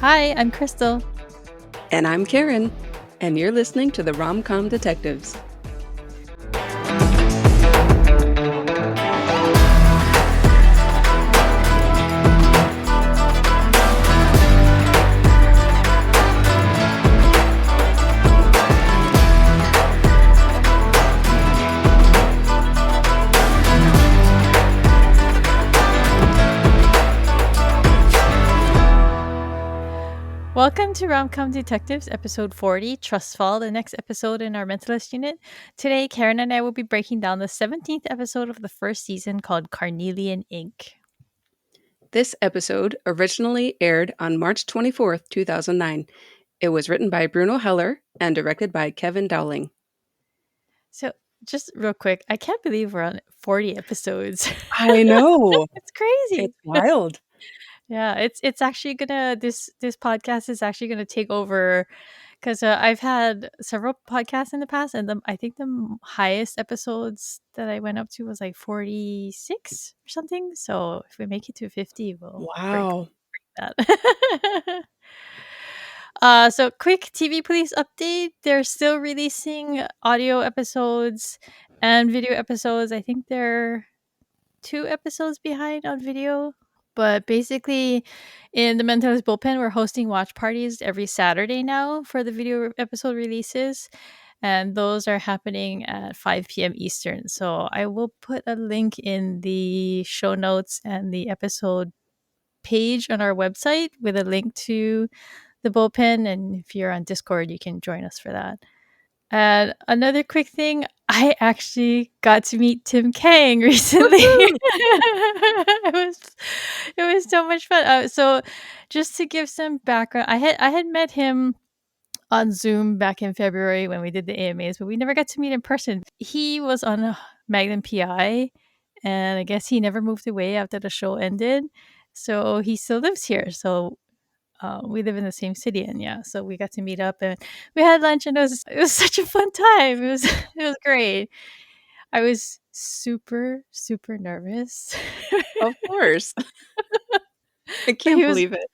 Hi, I'm Crystal. And I'm Karin, and you're listening to the Rom-Com Detectives. Welcome to Rom-Com Detectives, episode 40, Trust Fall, the next episode in our Mentalist unit. Today, Karin and I will be breaking down the 17th episode of the first season called Carnelian Inc. This episode originally aired on March 24th, 2009. It was written by Bruno Heller and directed by Kevin Dowling. So, just real quick, I can't believe we're on 40 episodes. I know. It's crazy. It's wild. Yeah, it's actually gonna this podcast is actually gonna take over because I've had several podcasts in the past, and I think the highest episodes that I went up to was like 46 or something. So if we make it to 50, we'll break Wow. that. So quick TV police update. They're still releasing audio episodes and video episodes. I think they're 2 episodes behind on video. But basically, in the Mentalist Bullpen, we're hosting watch parties every Saturday now for the video episode releases. And those are happening at 5 p.m. Eastern. So I will put a link in the show notes and the episode page on our website with a link to the bullpen. And if you're on Discord, you can join us for that. And another quick thing, I actually got to meet Tim Kang recently. it was so much fun. So just to give some background, I had met him on Zoom back in February when we did the AMAs, but we never got to meet in person. He was on Magnum PI, and I guess he never moved away after the show ended. So he still lives here. So we live in the same city, and yeah, so we got to meet up and we had lunch, and it was such a fun time. It was great. I was super nervous. Of course. I But can't believe it.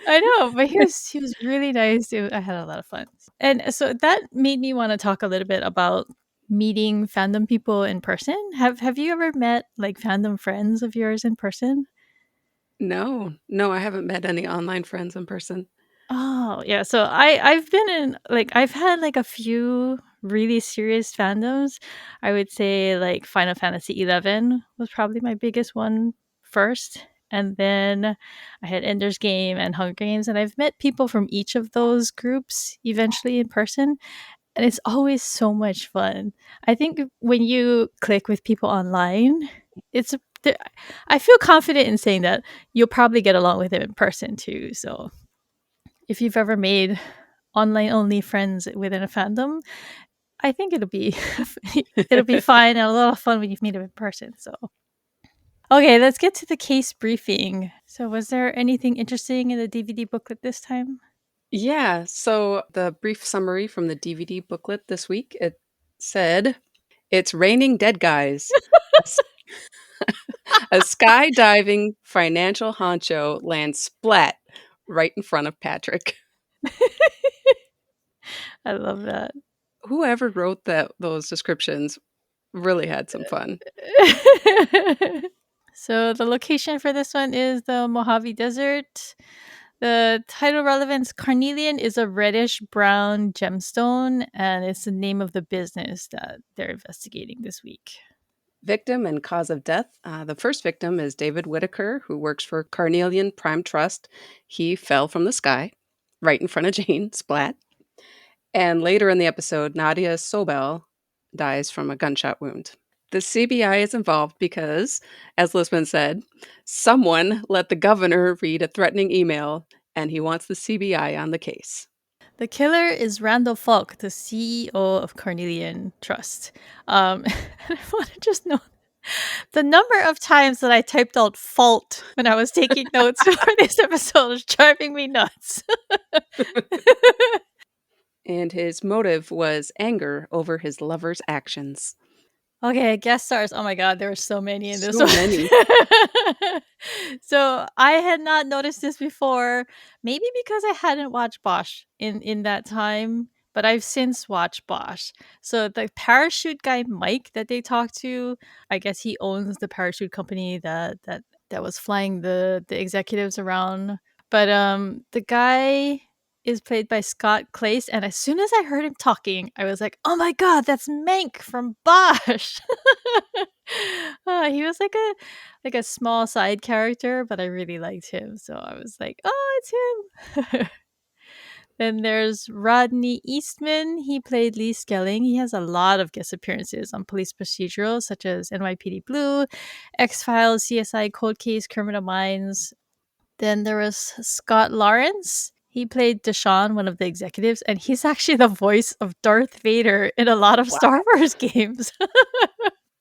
I know, but he was really nice. I had a lot of fun, and so that made me want to talk a little bit about meeting fandom people in person. Have you ever met like fandom friends of yours in person? No, I haven't met any online friends in person. Oh, yeah. So I've been in like I've had like a few really serious fandoms. I would say like Final Fantasy 11 was probably my biggest one first. And then I had Ender's Game and Hunger Games, and I've met people from each of those groups eventually in person, and it's always so much fun. I think when you click with people online, it's I feel confident in saying that you'll probably get along with them in person too. So if you've ever made online only friends within a fandom, I think it'll be fine and a lot of fun when you meet them in person. So okay, let's get to the case briefing. So was there anything interesting in the DVD booklet this time? Yeah, so the brief summary from the DVD booklet this week, it said, "It's raining dead guys. A skydiving financial honcho lands splat right in front of Patrick." I love that. Whoever wrote those descriptions really had some fun. So the location for this one is the Mojave Desert. The title relevance: Carnelian is a reddish brown gemstone, and it's the name of the business that they're investigating this week. Victim and cause of death. The first victim is David Whitaker, who works for Carnelian Prime Trust. He fell from the sky right in front of Jane, splat. And later in the episode, Nadia Sobel dies from a gunshot wound. The CBI is involved because, as Lisbon said, someone let the governor read a threatening email, and he wants the CBI on the case. The killer is Randall Falk, the CEO of Carnelian Trust. And I want to just know the number of times that I typed out fault when I was taking notes for this episode is driving me nuts. And his motive was anger over his lover's actions. Okay, guest stars. Oh my god, there were so many in this So one. many. So I had not noticed this before, maybe because I hadn't watched Bosch in that time, but I've since watched Bosch. So the parachute guy Mike that they talked to, I guess he owns the parachute company that was flying the executives around. But the guy is played by Scott Clace, and as soon as I heard him talking, I was like, "Oh my god, that's Mank from Bosch!" He was like a small side character, but I really liked him, so I was like, "Oh, it's him." Then there's Rodney Eastman. He played Lee Skelling. He has a lot of guest appearances on police procedurals such as NYPD Blue, X Files, CSI Cold Case, Criminal Minds. Then there was Scott Lawrence. He played Deshaun, one of the executives, and he's actually the voice of Darth Vader in a lot of Wow. Star Wars games.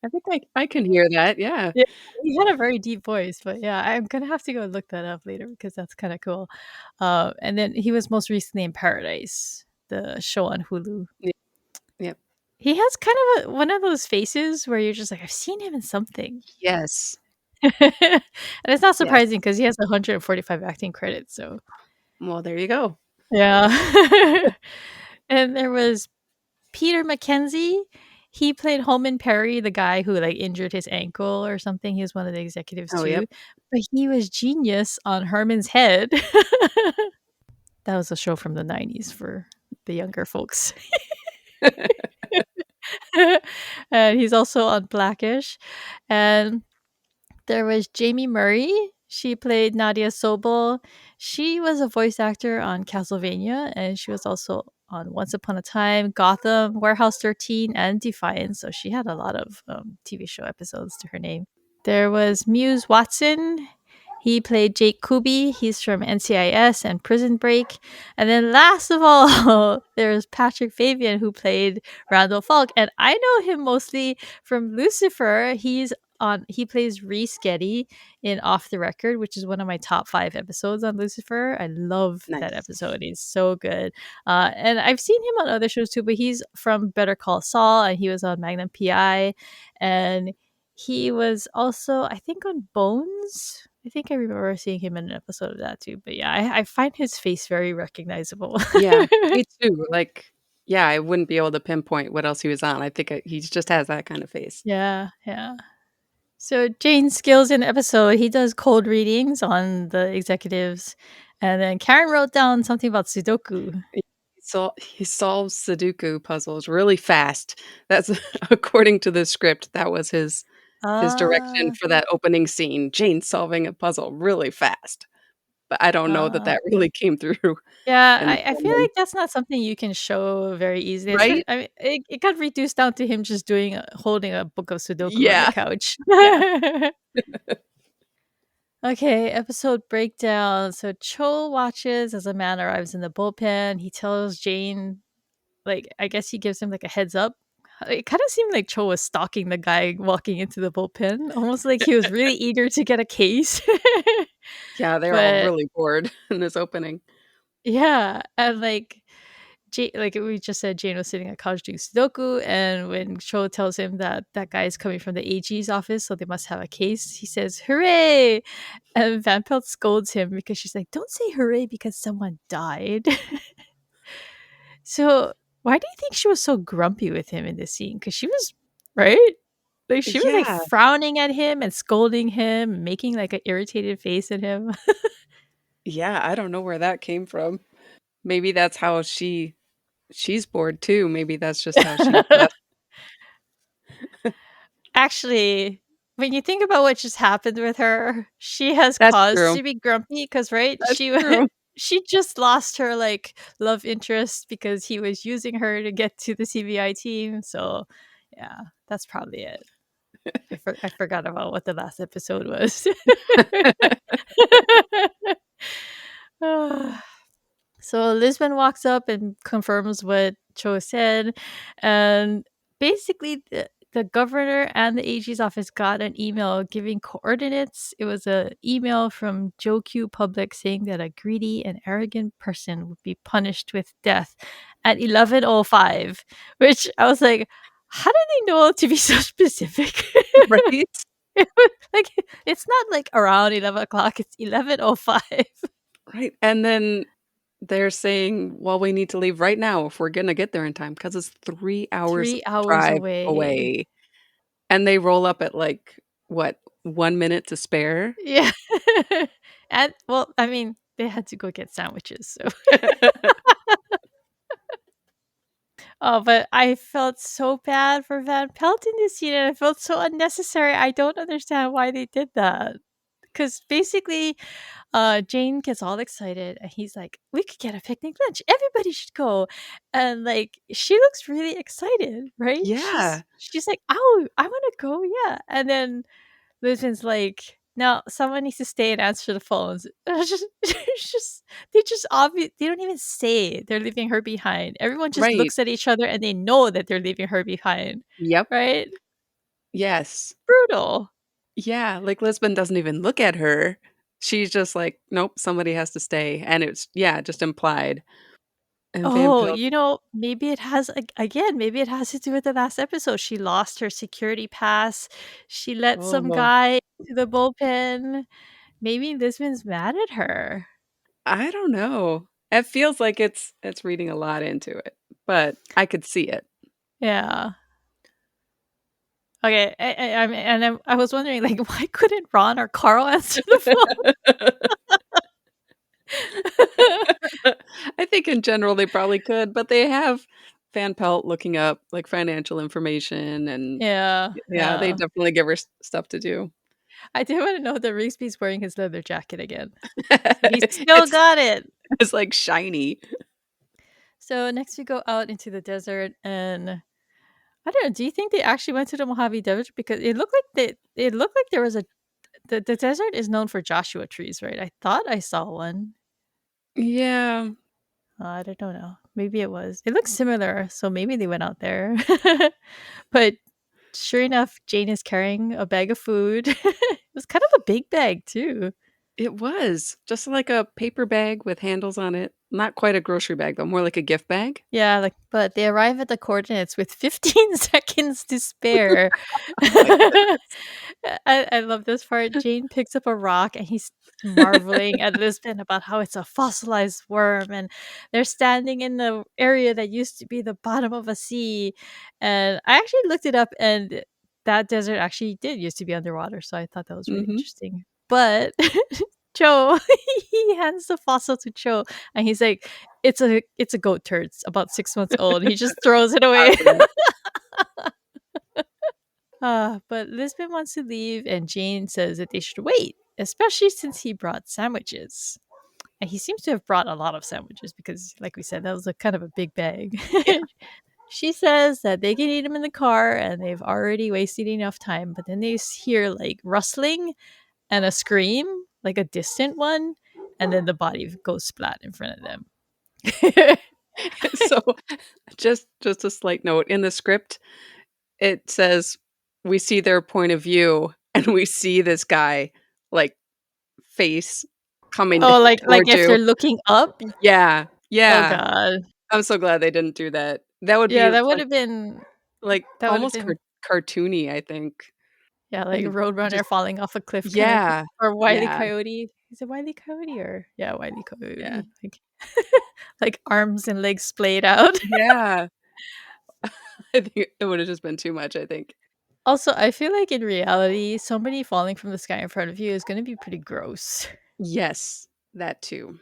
I think I can hear that, yeah. Yeah, he had a very deep voice, but yeah, I'm gonna have to go look that up later because that's kind of cool. And then he was most recently in Paradise, the show on Hulu. Yep, yep. He has kind of one of those faces where you're just like, I've seen him in something. Yes, And it's not yes. surprising because he has 145 acting credits. So Well, there you go. yeah. And there was Peter Mackenzie. He played Holman Perry, the guy who like injured his ankle or something. He was one of the executives Oh, too. yep. But he was genius on Herman's Head. That was a show from the 90s for the younger folks. And he's also on Blackish. And there was Jamie Murray. She played Nadia Sobel. She was a voice actor on Castlevania, and she was also on Once Upon a Time, Gotham, Warehouse 13, and Defiance. So she had a lot of TV show episodes to her name. There was Muse Watson. He played Jake Kuby. He's from NCIS and Prison Break. And then last of all, there's Patrick Fabian who played Randall Falk. And I know him mostly from Lucifer. He plays Reese Getty in Off the Record, which is one of my top 5 episodes on Lucifer. I love that Nice. episode. He's so good. And I've seen him on other shows too, but he's from Better Call Saul and he was on Magnum PI. And he was also, I think, on Bones. I think I remember seeing him in an episode of that too. But yeah, I find his face very recognizable. Yeah, me too, like, yeah, I wouldn't be able to pinpoint what else he was on. I think he just has that kind of face. Yeah, yeah. So Jane's skills in the episode, he does cold readings on the executives. And then Karen wrote down something about Sudoku. He solves Sudoku puzzles really fast. That's according to the script, that was his direction Ah, for that opening scene, Jane solving a puzzle really fast. But I don't know that ah. that really came through Yeah, in the I feel filming. like that's not something you can show very easily. Right? I mean, it got reduced down to him just holding a book of Sudoku on the Yeah, couch. yeah. Okay, episode breakdown. So Cho watches as a man arrives in the bullpen. He tells Jane, like, I guess he gives him like a heads up. It kind of seemed like Cho was stalking the guy walking into the bullpen, almost like he was really eager to get a case. Yeah, they're all But really bored in this opening. yeah, and like we just said, Jane was sitting at couch doing Sudoku, and when Cho tells him that that guy is coming from the AG's office, so they must have a case, he says, "Hooray!" And Van Pelt scolds him because she's like, "Don't say hooray because someone died." So why do you think she was so grumpy with him in this scene? Because she was right, like she was like Yeah, frowning at him and scolding him, making like an irritated face at him. yeah, I don't know where that came from. Maybe that's how she's bored too, maybe that's just how she does. Actually, when you think about what just happened with her, she has That's cause true, to be grumpy because, right? that's true. She just lost her like love interest because he was using her to get to the CBI team. So, yeah, that's probably it. I forgot about what the last episode was. So Lisbon walks up and confirms what Cho said, and basically the governor and the AG's office got an email giving coordinates. It was a email from Joe Q Public saying that a greedy and arrogant person would be punished with death at 11:05, which I was like, How did they know to be so specific? Right? Like, it's not like around 11 o'clock, it's 11:05. Right, and then they're saying, "Well, we need to leave right now if we're gonna get there in time because it's 3 hours 3 hours drive away. away." And they roll up at, like, what, 1 minute to spare? Yeah. And, well, I mean, they had to go get sandwiches, so oh, but I felt so bad for Van Pelt in this scene, and I felt so unnecessary. I don't understand why they did that. Because basically, Jane gets all excited, and he's like, "We could get a picnic lunch. Everybody should go." And like, she looks really excited, right? Yeah, She's like, "Oh, I want to go, yeah." And then Lucian's like, "No, someone needs to stay and answer the phones." It's just they just obvious. They don't even say they're leaving her behind. Everyone just right. looks at each other and they know that they're leaving her behind, Yep. right? Yes. Brutal. Yeah, like, Lisbon doesn't even look at her. She's just like, "Nope, somebody has to stay," and it's yeah, just implied. And Van Oh, Pelt maybe it has again, maybe it has to do with the last episode. She lost her security pass. She let some oh, guy to the bullpen. Maybe Lisbon's mad at her. I don't know. It feels like it's reading a lot into it, but I could see it. Yeah. Okay, I mean, and I was wondering, like, why couldn't Ron or Carl answer the phone? I think in general they probably could, but they have Van Pelt looking up, like, financial information and Yeah, yeah, they yeah. definitely give her stuff to do. I do wanna know that Rigsby's wearing his leather jacket again. So he's still It's got it. it's, like, shiny. So next we go out into the desert, and I don't know, do you think they actually went to the Mojave Desert? Because it looked like there was a the desert is known for Joshua trees, right? I thought I saw one. Yeah, I don't know. Maybe it was. It looks similar, so maybe they went out there. But sure enough, Jane is carrying a bag of food. It was kind of a big bag too. it was. Just like a paper bag with handles on it. Not quite a grocery bag, though, more like a gift bag. Yeah, like, but they arrive at the coordinates with 15 seconds to spare. Oh my goodness. I love this part. Jane picks up a rock and he's marveling at Lisbon about how it's a fossilized worm, and they're standing in the area that used to be the bottom of a sea. And I actually looked it up, and that desert actually did used to be underwater, so I thought that was really Mhm. interesting. But Joe, he hands the fossil to Joe, and he's like, "It's a goat turd. It's about 6 months old." He just throws it away. Confident. But Lisbon wants to leave, and Jane says that they should wait, especially since he brought sandwiches. And he seems to have brought a lot of sandwiches because, like we said, that was a kind of a big bag. Yeah. She says that they can eat them in the car and they've already wasted enough time, but then they hear like rustling and a scream, like a distant one, and then the body goes splat in front of them. So, just a slight note, in the script, it says, "We see their point of view," and we see this guy, like, face coming down Oh, like towards if they're you. looking up? Yeah, Oh yeah. god. I'm so glad they didn't do that. That would Yeah, be that would like have been like, that would have almost been cartoony, I think, yeah, like and Roadrunner just falling off a cliff kind of thing, yeah, or Wile E. yeah, Coyote. Is it Wile E. Coyote or yeah, Wile E. yeah, Coyote, like like arms and legs splayed out. yeah. I think it would've just been too much, I think. Also, I feel like in reality, somebody falling from the sky in front of you is gonna be pretty gross. Yes, that too.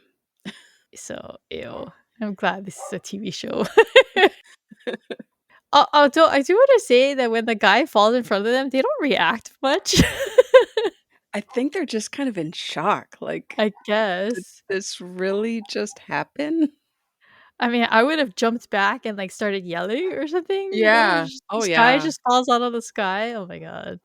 So, ew. I'm glad this is a TV show. Although I do wanna say that when the guy falls in front of them, they don't react much. I think they're just kind of in shock, like, I "Did guess. this really just happen?" I mean, I would have jumped back and, like, started yelling or something, Yeah. just Oh, this guy yeah. just falls out of the sky, oh my god.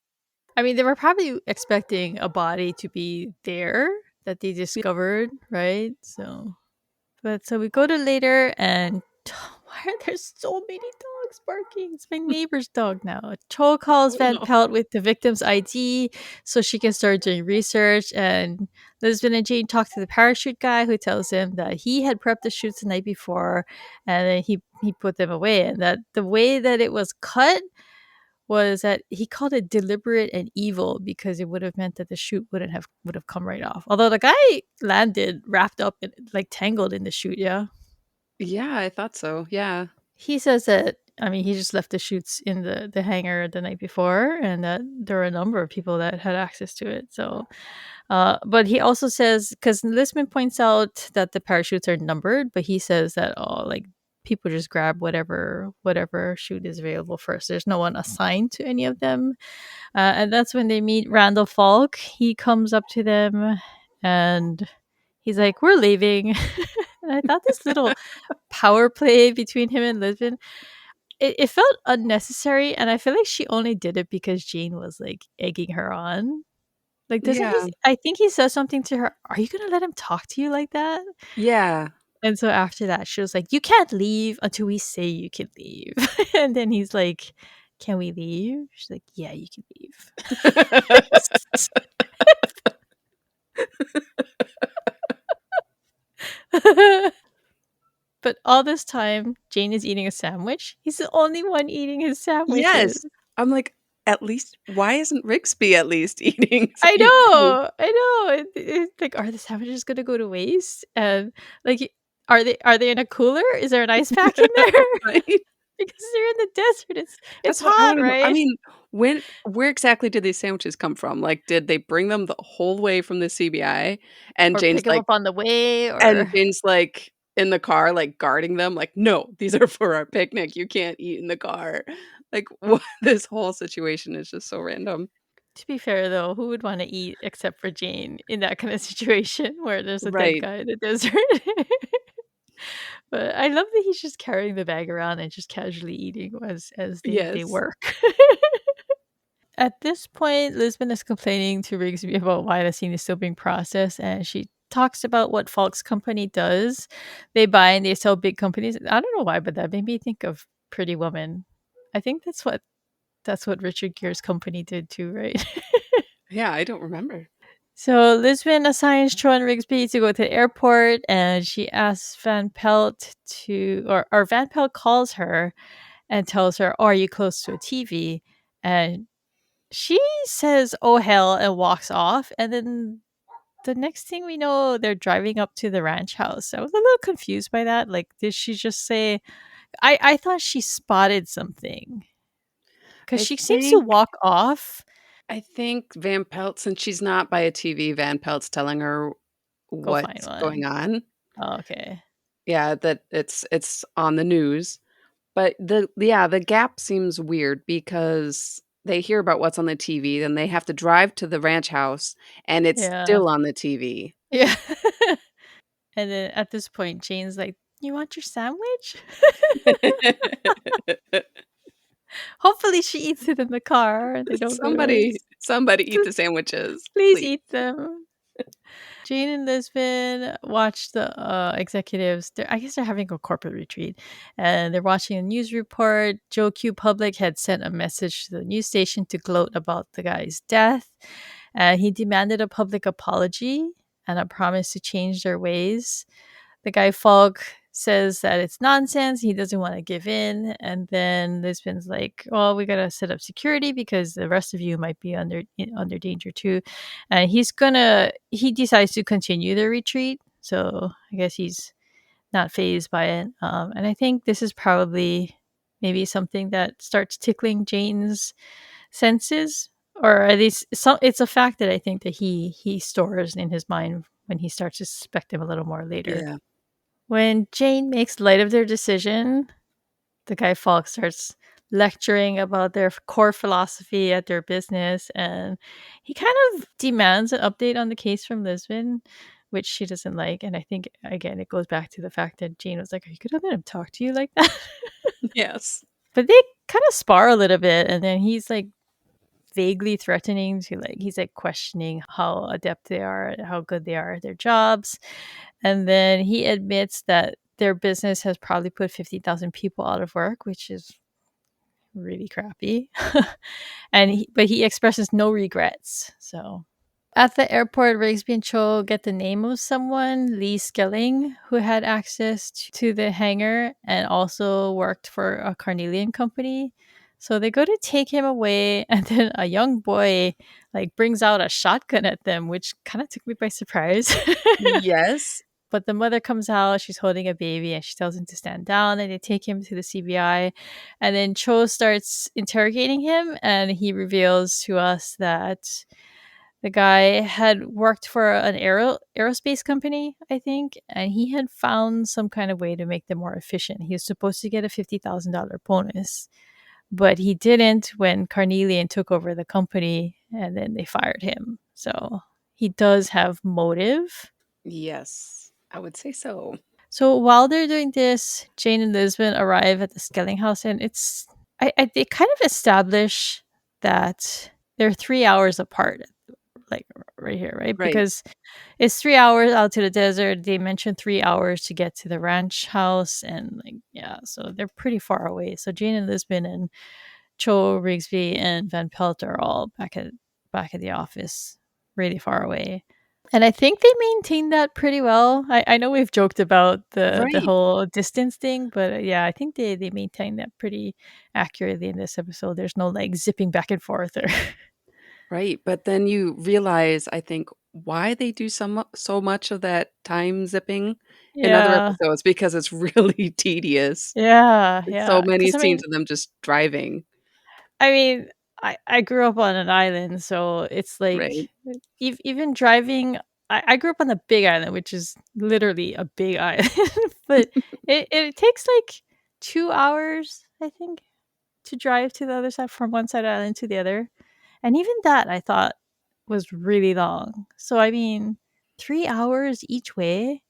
I mean, they were probably expecting a body to be there that they Yeah. discovered, right? So but so we go to later and why are there so many dog's barking. It's my neighbor's dog now. Cho calls Oh, Van no. Pelt with the victim's ID so she can start doing research. And Lisbon and Jane talk to the parachute guy who tells him that he had prepped the chutes the night before and then he put them away. And that the way that it was cut was that he called it deliberate and evil because it would have meant that the chute would have come right off. Although the guy landed wrapped up in like tangled in the chute, yeah. Yeah, I thought so. Yeah. He says that I mean he just left the chutes in the hangar the night before and that there were a number of people that had access to it. So but he also says because Lisman points out that the parachutes are numbered, but he says that like people just grab whatever chute is available first. There's no one assigned to any of them. And that's when they meet Randall Falk. He comes up to them and he's like, "We're leaving." And I thought this little power play between him and Lisbon, it felt unnecessary. And I feel like she only did it because Jane was like egging her on. Like, doesn't Yeah. I think he says something to her, "Are you going to let him talk to you like that?" Yeah. And so after that, she was like, "You can't leave until we say you can leave." And then he's like, "Can we leave?" She's like, "Yeah, you can leave." But all this time, Jane is eating a sandwich. He's the only one eating his sandwiches. Yes. I'm like, at least why isn't Rigsby at least eating I eating food? know, I know. It's like, are the sandwiches gonna go to waste? And like, are they in a cooler? Is there an ice pack in there? Right? Because they're in the desert. It's That's what I hot, wanna know. I right? mean, where exactly did these sandwiches come from? Like, did they bring them the whole way from the CBI? And Or pick Jane's them like up on the way, and or Jane's, like, in the car, like, guarding them, like, "No, these are for our picnic, you can't eat in the car." Like, what this whole situation is just so random. to be fair though, who would want to eat except for Jane in that kind of situation where there's a dead Right. guy in the desert? But I love that he's just carrying the bag around and just casually eating as they Yes. work. At this point, Lisbon is complaining to Rigsby about why the scene is still being processed, and she talks about what Falk's company does. They buy and they sell big companies. I don't know why, but that made me think of Pretty Woman. I think that's what Richard Gere's company did too, right? Yeah, I don't remember. So Lisbon assigns Tro and Rigsby to go to the airport, and she asks Van Pelt or Van Pelt calls her and tells her, "Oh, are you close to a TV?" And she says, "Oh hell," and walks off. And then the next thing we know, they're driving up to the ranch house. I was a little confused by that. Like, did she just say? I thought she spotted something because I she seems to think walk off. I think Van Pelt since she's not by a TV, Van Pelt's telling her Go find what's going one. on. Oh, okay. Yeah, that it's on the news. But the gap seems weird because they hear about what's on the TV, then they have to drive to the ranch house, and it's Yeah. still on the TV. Yeah. And then at this point, Jane's like, "You want your sandwich?" Hopefully, she eats it in the car and they don't go to waste. Somebody eat the sandwiches, Please please. eat them. Jane and Lisbon watch the executives. I guess they're having a corporate retreat, and they're watching a news report. Joe Q Public had sent a message to the news station to gloat about the guy's death. He demanded a public apology and a promise to change their ways. The guy Falk says that it's nonsense. He doesn't want to give in. And then Lisbon's like, "Well, we gotta set up security because the rest of you might be under danger too." And he decides to continue the retreat. So I guess he's not phased by it. And I think this is probably maybe something that starts tickling Jane's senses, or at least it's a fact that I think that he stores in his mind when he starts to suspect him a little more later. Yeah. When Jane makes light of their decision, the guy Falk starts lecturing about their core philosophy at their business, and he kind of demands an update on the case from Lisbon, which she doesn't like. And I think again it goes back to the fact that Jane was like, "Are you gonna let him talk to you like that?" Yes. But they kind of spar a little bit, and then he's like vaguely threatening to he's like questioning how adept they are, how good they are at their jobs. And then he admits that their business has probably put 50,000 people out of work, which is really crappy. But he expresses no regrets. So at the airport, Rigsby and Cho get the name of someone, Lee Skilling, who had access to the hangar and also worked for a Carnelian company. So they go to take him away, and then a young boy like brings out a shotgun at them, which kind of took me by surprise. Yes. But the mother comes out, she's holding a baby, and she tells him to stand down, and they take him to the CBI. And then Cho starts interrogating him, and he reveals to us that the guy had worked for an aerospace company, I think, and he had found some kind of way to make them more efficient. He was supposed to get a $50,000 bonus, but he didn't when Carnelian took over the company, and then they fired him. So he does have motive. Yes, I would say so. So while they're doing this, Jane and Lisbon arrive at the Skelling house, and they kind of establish that they're 3 hours apart, like right here, right? Right. Because it's 3 hours out to the desert. They mentioned 3 hours to get to the ranch house, and like yeah, so they're pretty far away. So Jane and Lisbon and Cho, Rigsby, and Van Pelt are all back at the office, really far away. And I think they maintain that pretty well. I know we've joked about the Right. whole distance thing, but yeah, I think they maintain that pretty accurately in this episode. There's no like zipping back and forth or Right, but then you realize, I think, why they do so much of that time zipping in other yeah, episodes because it's really tedious. yeah, It's so yeah. many Because I scenes mean, of them just driving, I mean, I grew up on an island, so it's right? like even driving. I grew up on the Big Island, which is literally a big island, but it takes like 2 hours, I think, to drive to the other side from one side of the island to the other. And even that I thought was really long. So I mean, 3 hours each way,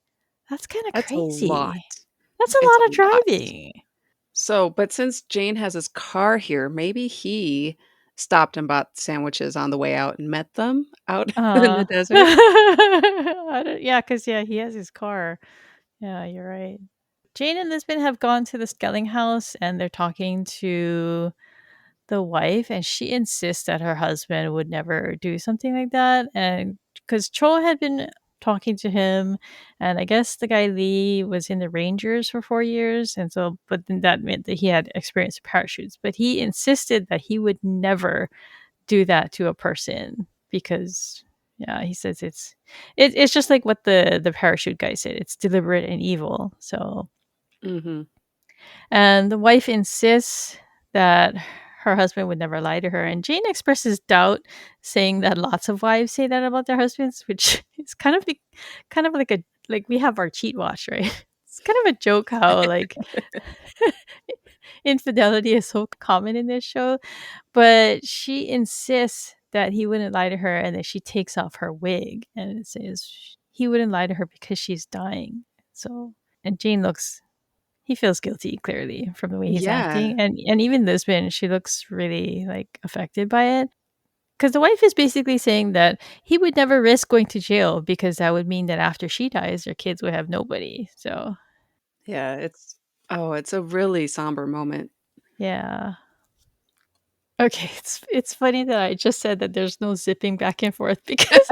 that's kind of That's a lot. crazy. That's a It's lot a of lot. driving. So, but since Jane has his car here, maybe he stopped and bought sandwiches on the way out and met them out in the desert? Yeah, because yeah, he has his car. Yeah, you're right. Jane and Lisbon have gone to the Skelling house and they're talking to the wife, and she insists that her husband would never do something like that. And because Cho had been talking to him, and I guess the guy Lee was in the Rangers for 4 years, and so, but then that meant that he had experience with parachutes. But he insisted that he would never do that to a person because yeah, he says it's just like what the parachute guy said. It's deliberate and evil. So Mhm. and the wife insists that her husband would never lie to her, and Jane expresses doubt, saying that lots of wives say that about their husbands, which is kind of like a like we have our cheat watch, right? It's kind of a joke how like infidelity is so common in this show, but she insists that he wouldn't lie to her, and then she takes off her wig, and it says he wouldn't lie to her because she's dying. So, and Jane looks he feels guilty clearly from the way he's Yeah. acting, and even Lisbon, she looks really like affected by it. Because the wife is basically saying that he would never risk going to jail because that would mean that after she dies, their kids would have nobody. So Yeah, it's a really somber moment. yeah. Okay, it's funny that I just said that there's no zipping back and forth because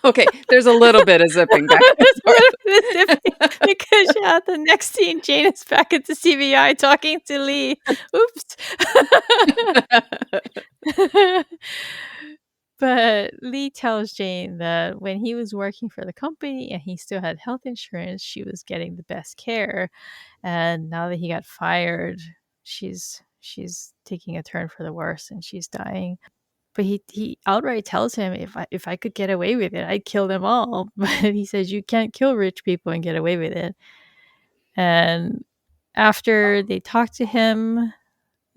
Okay, there's a little bit of zipping back and there's a forth. little bit of zipping because yeah, the next scene, Jane is back at the CBI talking to Lee. Oops. But Lee tells Jane that when he was working for the company and he still had health insurance, she was getting the best care. And now that he got fired, she's taking a turn for the worse and she's dying. But he outright tells him if I could get away with it, I'd kill them all. But he says you can't kill rich people and get away with it. And after they talk to him,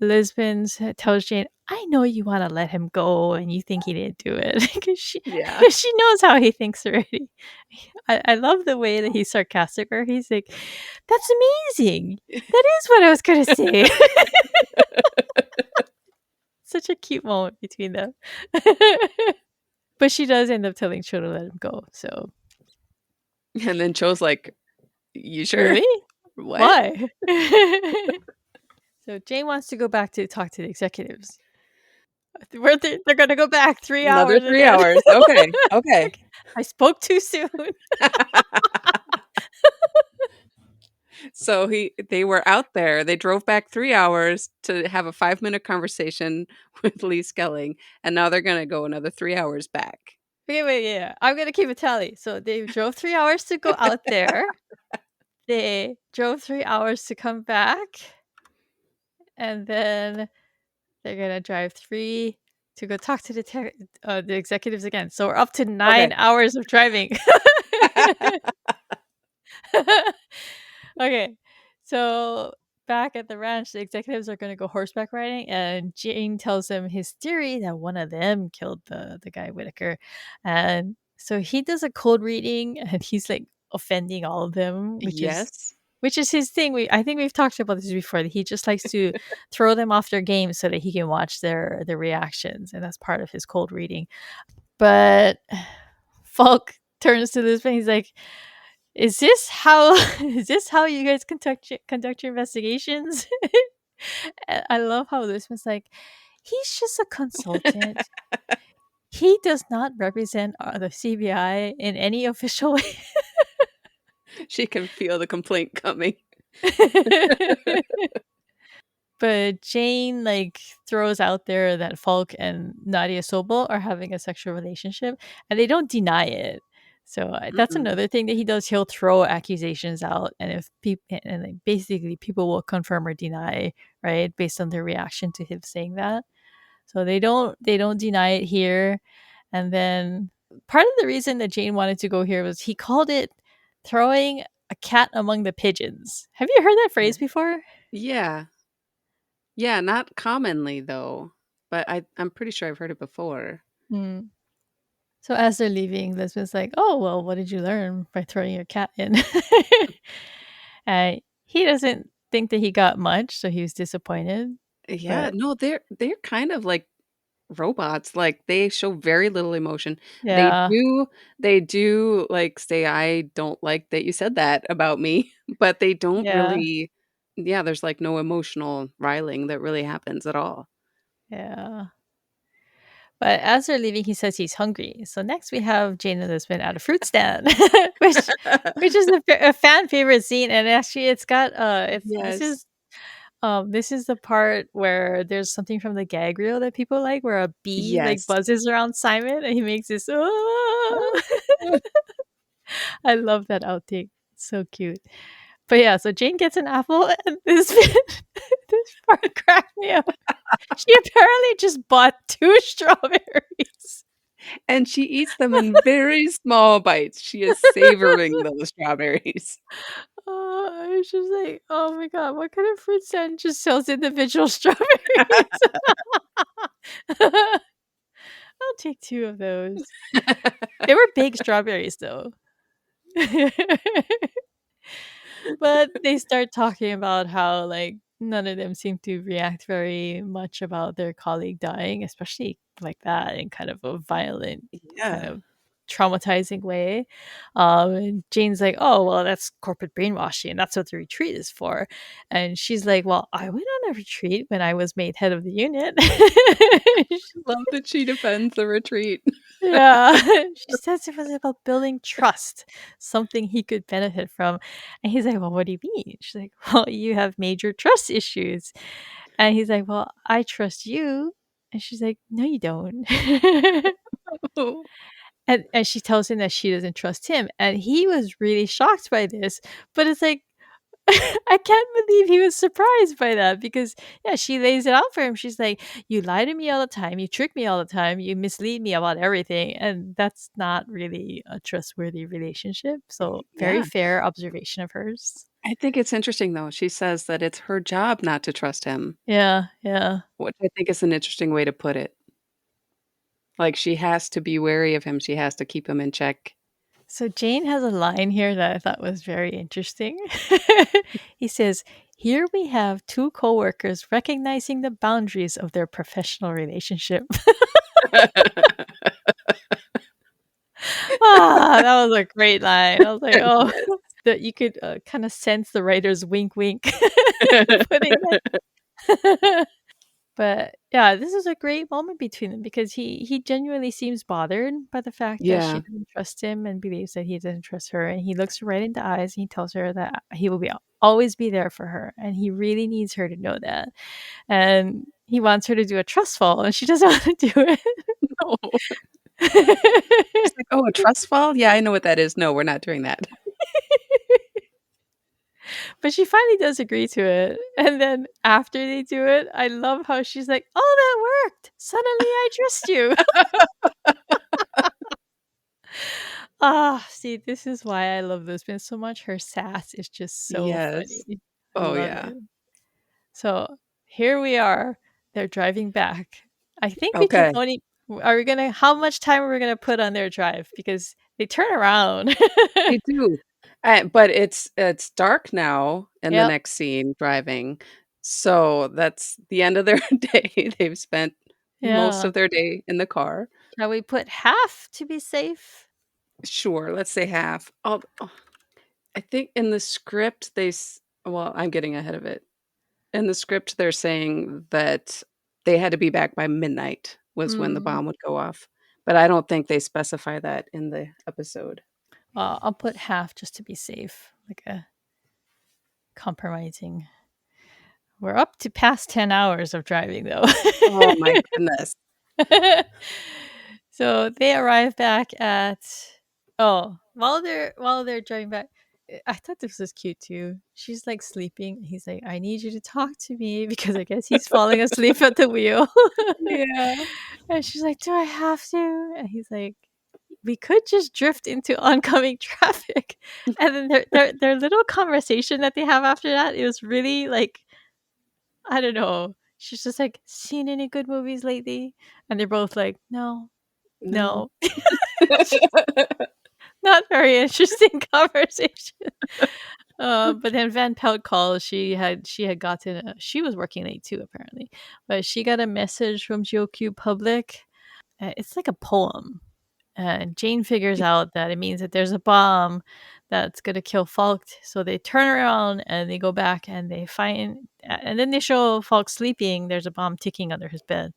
Lisbon tells Jane, I know you want to let him go and you think he didn't do it because Yeah. cause she knows how he thinks already. I love the way that he's sarcastic or he's like, that's amazing. That is what I was going to say. Such a cute moment between them. But she does end up telling Cho to let him go. So, And then Cho's like, "You sure?" really? "What?" Why? So Jane wants to go back to talk to the executives. They're gonna go back three Another hours 3 again. hours. Okay, okay. Like, I spoke too soon. So they were out there. They drove back 3 hours to have a 5-minute conversation with Lee Skelling, and now they're gonna go another 3 hours back. Okay, wait, yeah. I'm gonna keep a tally. So they drove 3 hours to go out there. They drove 3 hours to come back, and then they're gonna drive three to go talk to the executives again. So we're up to Okay. 9 hours of driving. Okay, so back at the ranch, the executives are going to go horseback riding, and Jane tells him his theory that one of them killed the guy Whitaker, and so he does a cold reading, and he's like offending all of them, Yes. which is his thing. I think we've talked about this before. That he just likes to throw them off their game so that he can watch their reactions, and that's part of his cold reading. But Falk turns to this and he's like, is this how you guys conduct your investigations? I love how this was like, he's just a consultant. He does not represent the CBI in any official way. She can feel the complaint coming. But Jane like throws out there that Falk and Nadia Sobel are having a sexual relationship, and they don't deny it. So that's Mm-mm. another thing that he does. He'll throw accusations out, and if people and like, basically people will confirm or deny, right, based on their reaction to him saying that. So they don't deny it here. And then part of the reason that Jane wanted to go here was he called it throwing a cat among the pigeons. Have you heard that Yeah. phrase before? Yeah. Yeah, not commonly though, but I'm pretty sure I've heard it before. Hmm. So as they're leaving, Lisbeth's like, "Oh well, what did you learn by throwing your cat in?" He doesn't think that he got much, so he was disappointed. Yeah, But no, they're kind of like robots, like, they show very little emotion. They yeah, do they do, like, say, "I don't like that you said that about me," but they don't yeah, really yeah, there's, like, no emotional riling that really happens at all. yeah. But as they're leaving, he says he's hungry. So next we have Jane and Lisbeth at a fruit stand, which is a fan favorite scene. And actually, it's got it's Yes. this is the part where there's something from the gag reel that people like, where a bee like Yes. buzzes around Simon, and he makes this. "Ah!" I love that outtake. It's so cute. But yeah, so Jane gets an apple, and this part cracked me up. She apparently just bought two strawberries. And she eats them in very small bites. She is savoring those strawberries. I was just like, oh my god, what kind of fruit stand just sells individual strawberries? I'll take two of those. They were big strawberries though. But they start talking about how like none of them seem to react very much about their colleague dying, especially like that in kind of a violent, kind Yeah. of traumatizing way. And Jane's like, "Oh, well, that's corporate brainwashing, and that's what the retreat is for." And she's like, "Well, I went on a retreat when I was made head of the unit." Love that she defends the retreat. Yeah. She says it was about building trust, something he could benefit from. And he's like, "Well, what do you mean?" She's like, "Well, you have major trust issues." And he's like, "Well, I trust you." And she's like, "No, you don't." Oh. And she tells him that she doesn't trust him. And he was really shocked by this. But it's like, I can't believe he was surprised by that because, yeah, she lays it out for him. She's like, "You lie to me all the time. You trick me all the time. You mislead me about everything." And that's not really a trustworthy relationship. So, very Yeah. fair observation of hers. I think it's interesting, though. She says that it's her job not to trust him, Yeah, yeah. which I think is an interesting way to put it. Like, she has to be wary of him. She has to keep him in check. So, Jane has a line here that I thought was very interesting. He says, "Here we have two coworkers recognizing the boundaries of their professional relationship." That was a great line. I was like, "Oh," Yes. that you could, kinda sense the writer's wink, wink putting that. But yeah, this is a great moment between them because he genuinely seems bothered by the fact that she Yeah. doesn't trust him and believes that he doesn't trust her, and he looks her right in the eyes and he tells her that he will be always be there for her, and he really needs her to know that. And he wants her to do a trust fall, and she doesn't want to do it. No. She's like, "Oh, a trust fall? Yeah, I know what that is. No, we're not doing that." But she finally does agree to it. And then after they do it, I love how she's like, "Oh, that worked. Suddenly I trust you." Ah, see, this is why I love Lisbon so much. Her sass is just so Yes. funny. I Oh, love yeah. it. So here we are. They're driving back. I think we can Okay. only are we gonna how much time are we gonna put on their drive? Because they turn around. They do. But it's dark now in the Yep. next scene driving, so that's the end of their day. They've spent most Yeah. of their day in the car. Shall we put half to be safe? Sure, let's say half. I think in the script well, I'm getting ahead of it. In the script, they're saying that they had to be back by midnight was when the Mm. bomb would go off, but I don't think they specify that in the episode. Well, I'll put half just to be safe, like a compromising. We're up to past 10 hours of driving, though. Oh my goodness. So they arrive back at while they're driving back. I thought this was cute too. She's like sleeping. He's like, "I need you to talk to me," because I guess he's falling asleep at the wheel. Yeah. And she's like, "Do I have to?" And he's like, "We could just drift into oncoming traffic." And then their little conversation that they have after that, it was really like, I don't know. She's just like, "Seen any good movies lately?" And they're both like, "No, No. no." Not very interesting conversation. But then Van Pelt calls. She had gotten she was working late too apparently, but she got a message from GeoQ Public. It's like a poem. And Jane figures out that it means that there's a bomb that's gonna kill Falk. So they turn around and they go back and they find, and then they show Falk sleeping. There's a bomb ticking under his bed.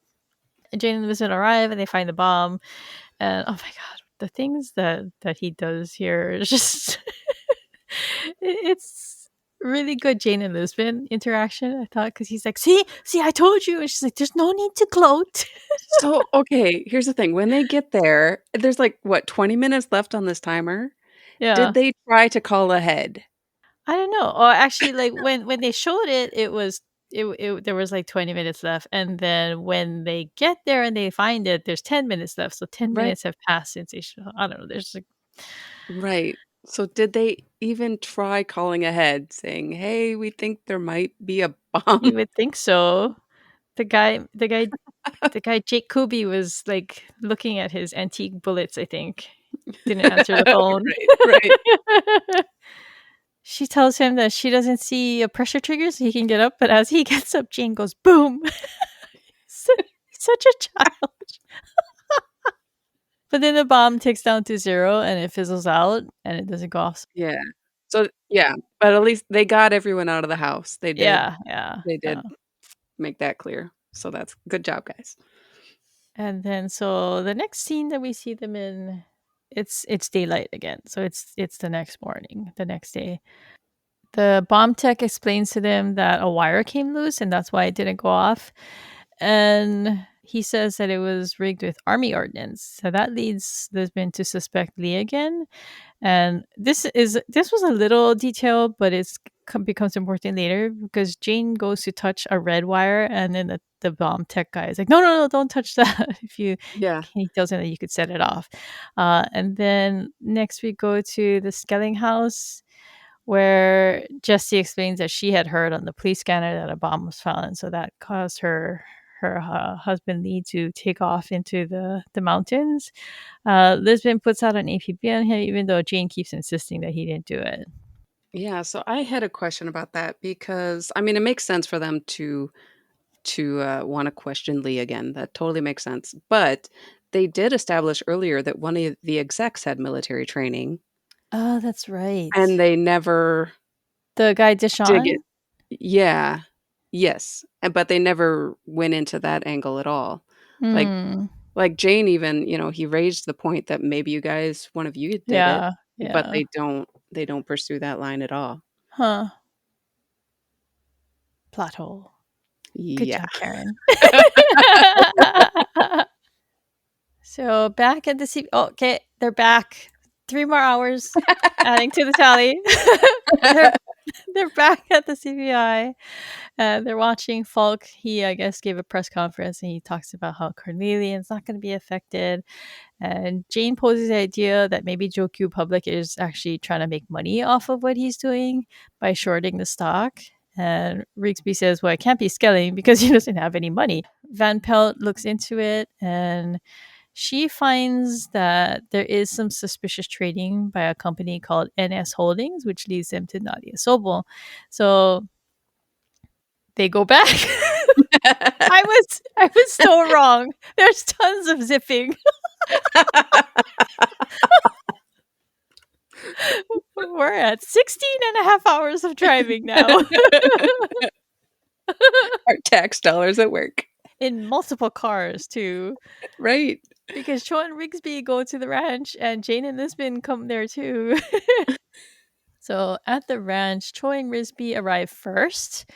And Jane and Vincent arrive and they find the bomb. And oh my god, the things that he does here is just it's really good Jane and Lisbon interaction, I thought, because he's like, see, I told you. And she's like, there's no need to gloat. So, okay, here's the thing, when they get there, there's, like, what, 20 minutes left on this timer? Yeah. Did they try to call ahead? I don't know. Or actually, like when they showed it, it there was like 20 minutes left, and then when they get there and they find it, there's 10 minutes left. So 10 Right, minutes have passed since they showed. I don't know. There's like right. So did they even try calling ahead saying, "Hey, we think there might be a bomb?" you would think so. The guy, the guy, the guy Jake Kubi was like looking at his antique bullets. I think didn't answer the phone. Right, right. She tells him that she doesn't see a pressure trigger so he can get up, but as he gets up, Jane goes boom. Su- Such a child. But then the bomb ticks down to 0 and it fizzles out and it doesn't go off. Yeah. So yeah, but at least they got everyone out of the house. Yeah, yeah, They yeah. did make that clear. So that's good job, guys. And then so the next scene that we see them in, it's daylight again. So it's the next morning, the next day. The bomb tech explains to them that a wire came loose and that's why it didn't go off. And he says that it was rigged with army ordnance. So that leads Lisbon to suspect Lee again. And this was a little detail, but becomes important later because Jane goes to touch a red wire, and then the bomb tech guy is like, "No, no, no, don't touch that." If you, Yeah. he tells him that you could set it off. And then next we go to the Skelling house, where Jessie explains that she had heard on the police scanner that a bomb was found, so that caused her husband Lee to take off into the mountains. Lisbon puts out an APB on him, even though Jane keeps insisting that he didn't do it. Yeah, so I had a question about that because, I mean, it makes sense for them to wanna question Lee again. That totally makes sense. But they did establish earlier that one of the execs had military training, Oh, that's and right. they never The guy dig it. Deshawn? Yeah. Yes, but they never went into that angle at all. Like Hmm. like Jane even, he raised the point that maybe one of you did it, Yeah. but Yeah. they don't pursue that line at all. Huh. Plot hole. Good Yeah. job, Karen. So back at the oh, okay, they're back. 3 more hours, adding to the tally. They're they're back at the CBI. They're watching Falk. He, I guess, gave a press conference and he talks about how Carnelian's not going to be affected. And Jane poses the idea that maybe Joe Q Public is actually trying to make money off of what he's doing by shorting the stock. And Rigsby says, well, it can't be Skelling because he doesn't have any money. Van Pelt looks into it and she finds that there is some suspicious trading by a company called NS Holdings, which leads them to Nadia Sobel. So they go back. I was so wrong. There's tons of zipping. We're at 16 and a half hours of driving now. Our tax dollars at work. In multiple cars, too. Right. Because Cho and Rigsby go to the ranch and Jane and Lisbon come there, too. So at the ranch, Cho and Risby arrive first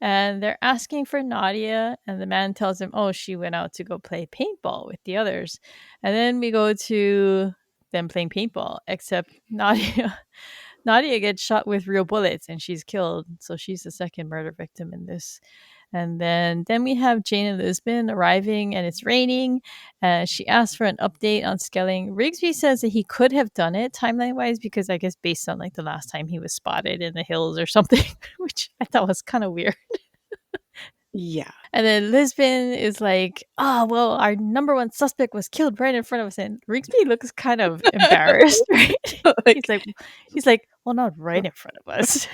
and they're asking for Nadia. And the man tells them, oh, she went out to go play paintball with the others. And then we go to them playing paintball, except Nadia. Nadia gets shot with real bullets and she's killed. So she's the second murder victim in this. And then we have Jane and Lisbon arriving, and it's raining. She asks for an update on Skelling. Rigsby says that he could have done it timeline wise because I guess based on like the last time he was spotted in the hills or something, which I thought was kind of weird. Yeah. And then Lisbon is like, "Oh well, our number one suspect was killed right in front of us." And Rigsby looks kind of embarrassed, right? he's Like, like, he's like, "Well, not right in front of us."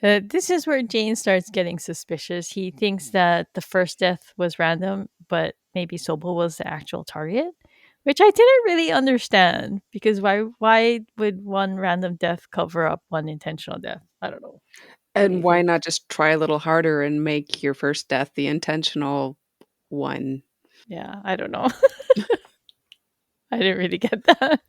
This is where Jane starts getting suspicious. He thinks that the first death was random, but maybe Sobel was the actual target, which I didn't really understand because why would one random death cover up one intentional death? I don't know. What do and you why think? not just try a little harder and make your first death the intentional one? Yeah, I don't know. I didn't really get that.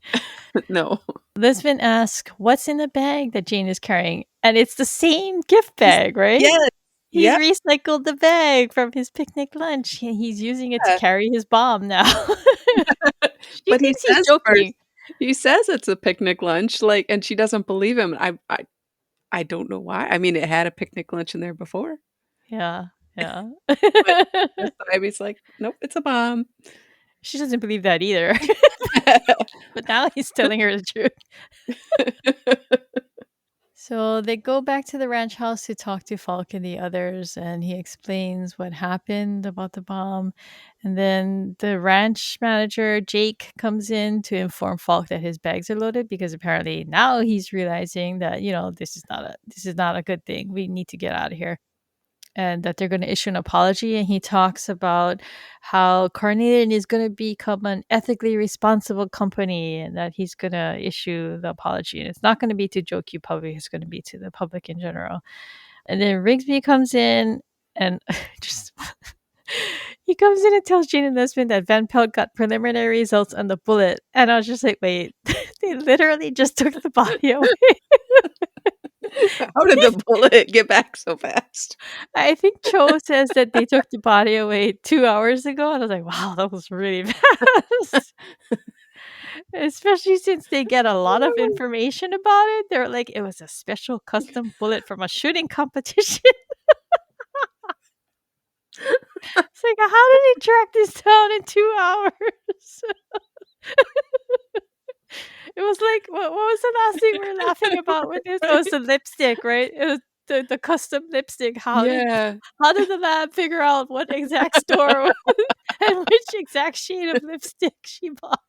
No. Lisbon asks, "What's in the bag that Jane is carrying?" And it's the same gift He's bag, right? Yes. He's Yep. recycled the bag from his picnic lunch. He's using it to carry his bomb now. She But he thinks he's says joking. first he says it's a picnic lunch, like, and she doesn't believe him. I don't know why. I mean, it had a picnic lunch in there before, Yeah, yeah. but this time he's like, "Nope, it's a bomb." She doesn't believe that either. But now he's telling her the truth. So they go back to the ranch house to talk to Falk and the others, and he explains what happened about the bomb. And then the ranch manager, Jake, comes in to inform Falk that his bags are loaded because apparently now he's realizing that, this is not a good thing. We need to get out of here. And that they're going to issue an apology. And he talks about how Carnelian is going to become an ethically responsible company and that he's going to issue the apology. And it's not going to be to Joe Q Public, it's going to be to the public in general. And then Rigsby comes in and just. He comes in and tells Jane and Lisbon that Van Pelt got preliminary results on the bullet. And I was just like, wait, they literally just took the body away. How did the bullet get back so fast? I think Cho says that they took the body away 2 hours ago, and I was like, "Wow, that was really fast." Especially since they get a lot of information about it. They're like, "It was a special custom bullet from a shooting competition." It's like, how did he track this down in 2 hours? It was like, what was the last thing we were laughing about with this? Oh, it's the lipstick, right? It was the custom lipstick. Yeah. How did the lab figure out what exact store and which exact shade of lipstick she bought?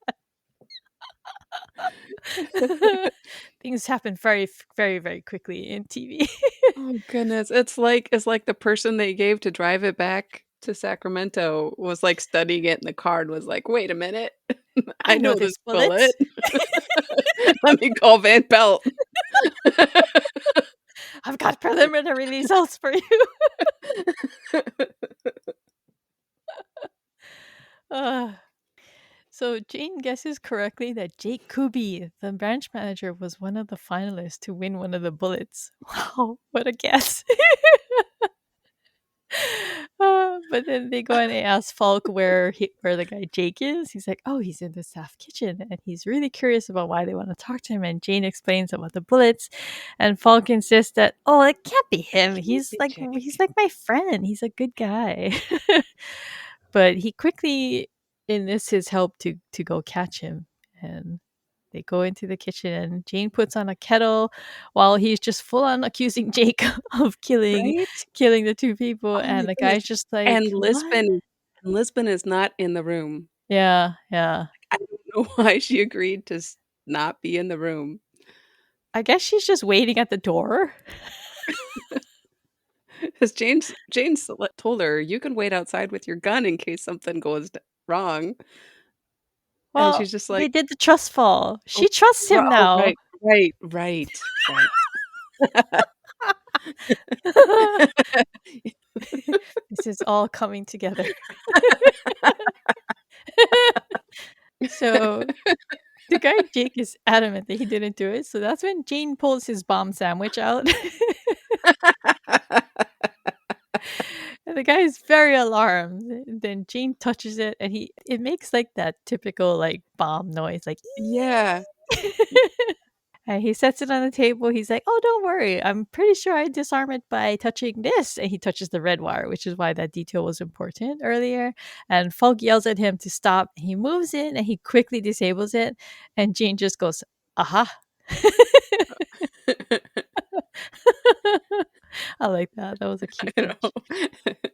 Things happen very, very, very quickly in TV. Oh, goodness. It's like the person they gave to drive it back to Sacramento was, like, studying it in the car and was like, "Wait a minute. I I know know this this bullet. bullet. Let me call Van Pelt." I've got preliminary results for you. Uh, so Jane guesses correctly that Jake Kuby, the branch manager, was one of the finalists to win one of the bullets. Wow, what a guess. But then they go and they ask Falk where the guy Jake is. He's like, oh, he's in the staff kitchen, and he's really curious about why they want to talk to him. And Jane explains about the bullets, and Falk insists that, oh, it can't be him. Can't be He's Jake. like my friend. He's a good guy. But he quickly enlists his help to go catch him, and they go into the kitchen, and Jane puts on a kettle while he's just full on accusing Jake of Right? killing the two people, Oh my and the goodness. guy's just like, And "What?" Lisbon is not in the room. Yeah, yeah. I don't know why she agreed to not be in the room. I guess she's just waiting at the door. Because James told her, "You can wait outside with your gun in case something goes wrong." And Well, she's just they like, did the trust fall. "Oh, She trusts him oh, now. right, right, right, right." This is all coming together. So the guy Jake is adamant that he didn't do it. So that's when Jane pulls his bomb sandwich out. And the guy is very alarmed. Then Jane touches it, and it makes like that typical like bomb noise, like Yeah. and he sets it on the table. He's like, "Oh, don't worry. I'm pretty sure I disarm it by touching this." And he touches the red wire, which is why that detail was important earlier. And Falk yells at him to stop. He moves in and he quickly disables it. And Jane just goes, "Aha." I like that. That was a cute I touch. know.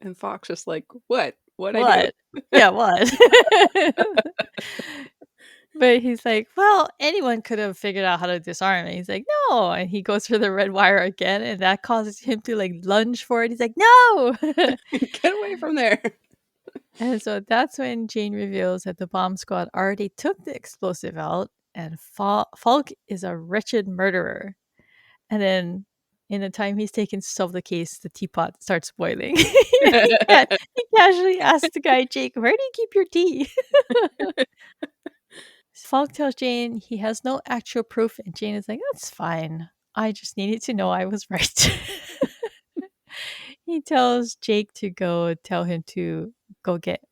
And Fox just like, "What? What'd I do?" What? Yeah, what? But he's like, "Well, anyone could have figured out how to disarm it." He's like, "No." And he goes for the red wire again, and that causes him to like lunge for it. He's like, "No." Get away from there. And so that's when Jane reveals that the bomb squad already took the explosive out, and Falk is a wretched murderer. And then in the time he's taken to solve the case, the teapot starts boiling. He casually asks the guy, Jake, where do you keep your tea? Falk tells Jane he has no actual proof, and Jane is like, that's fine. I just needed to know I was right. He tells Jake to go tell him to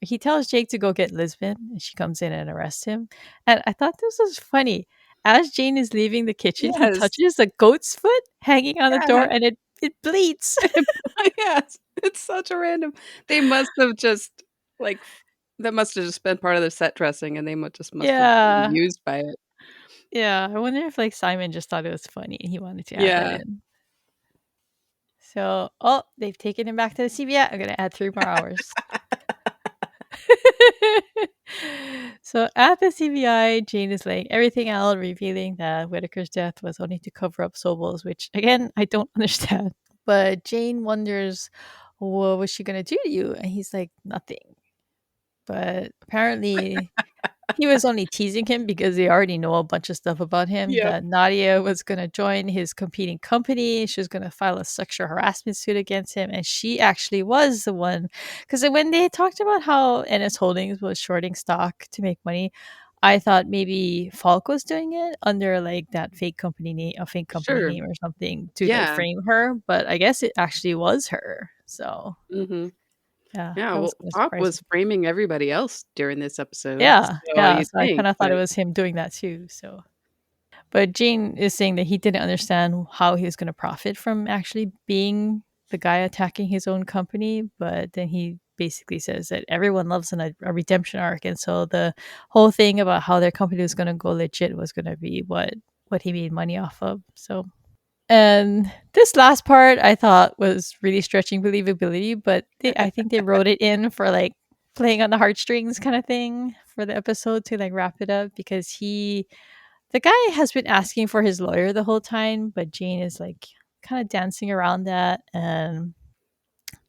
he tells Jake to go get Lisbon, and she comes in and arrests him. And I thought this was funny. As Jane is leaving the kitchen, he Yes. touches a goat's foot hanging on the door, Yeah. and it bleeds. Yes. It's such a random they must have just, like, that must have just been part of the set dressing, and they must have been Yeah. amused by it. Yeah. I wonder if like Simon just thought it was funny and he wanted to add that Yeah. in. So, oh, they've taken him back to the CBI. I'm gonna add 3 more hours. So at the CBI, Jane is laying everything out, revealing that Whitaker's death was only to cover up Sobel's, which again I don't understand. But Jane wonders, what was she gonna do to you? And he's like, nothing. But apparently he was only teasing him because they already know a bunch of stuff about him, Yep. that Nadia was going to join his competing company. She was going to file a sexual harassment suit against him. And she actually was the one. Because when they talked about how NS Holdings was shorting stock to make money, I thought maybe Falk was doing it under like that fake company Sure. name or something to like Yeah. frame her. But I guess it actually was her. So Mhm. yeah, Yeah, that was well, kind of Hawk was surprising. framing everybody else during this episode, Yeah, so yeah. you'd So I think, kind of thought it but was him doing that too. So but Jane is saying that he didn't understand how he was going to profit from actually being the guy attacking his own company. But then he basically says that everyone loves a redemption arc. And so the whole thing about how their company was going to go legit was going to be what he made money off of. So, and this last part I thought was really stretching believability, but I think they wrote it in for like playing on the heartstrings kind of thing for the episode to like wrap it up because the guy has been asking for his lawyer the whole time, but Jane is like kind of dancing around that. And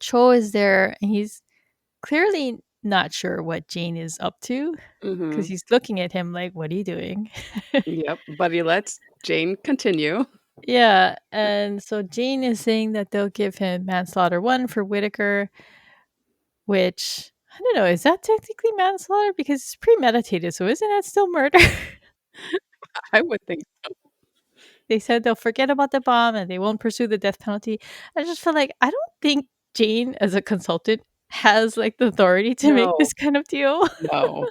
Cho is there, and he's clearly not sure what Jane is up to because Mhm. he's looking at him like, what are you doing? Yep, but he lets Jane continue. Yeah, and so Jane is saying that they'll give him manslaughter 1 for Whitaker, which I don't know, is that technically manslaughter? Because it's premeditated, so isn't that still murder? I would think. They said they'll forget about the bomb and they won't pursue the death penalty. I just feel like I don't think Jane, as a consultant, has like the authority to make No, this kind of deal. no.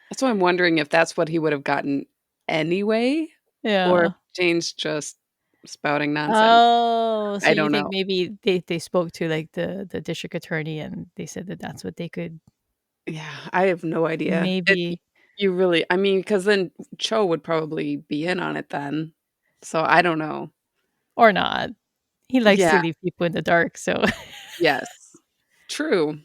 That's why I'm wondering if that's what he would have gotten anyway, or if Yeah. Jane's just spouting nonsense. Oh, so I you don't think know. maybe they spoke to like the district attorney and they said that that's what they could Yeah, I have no idea. maybe You really I mean, because then Cho would probably be in on it then. So I don't know. or not. He likes Yeah, to leave people in the dark, so yes. True.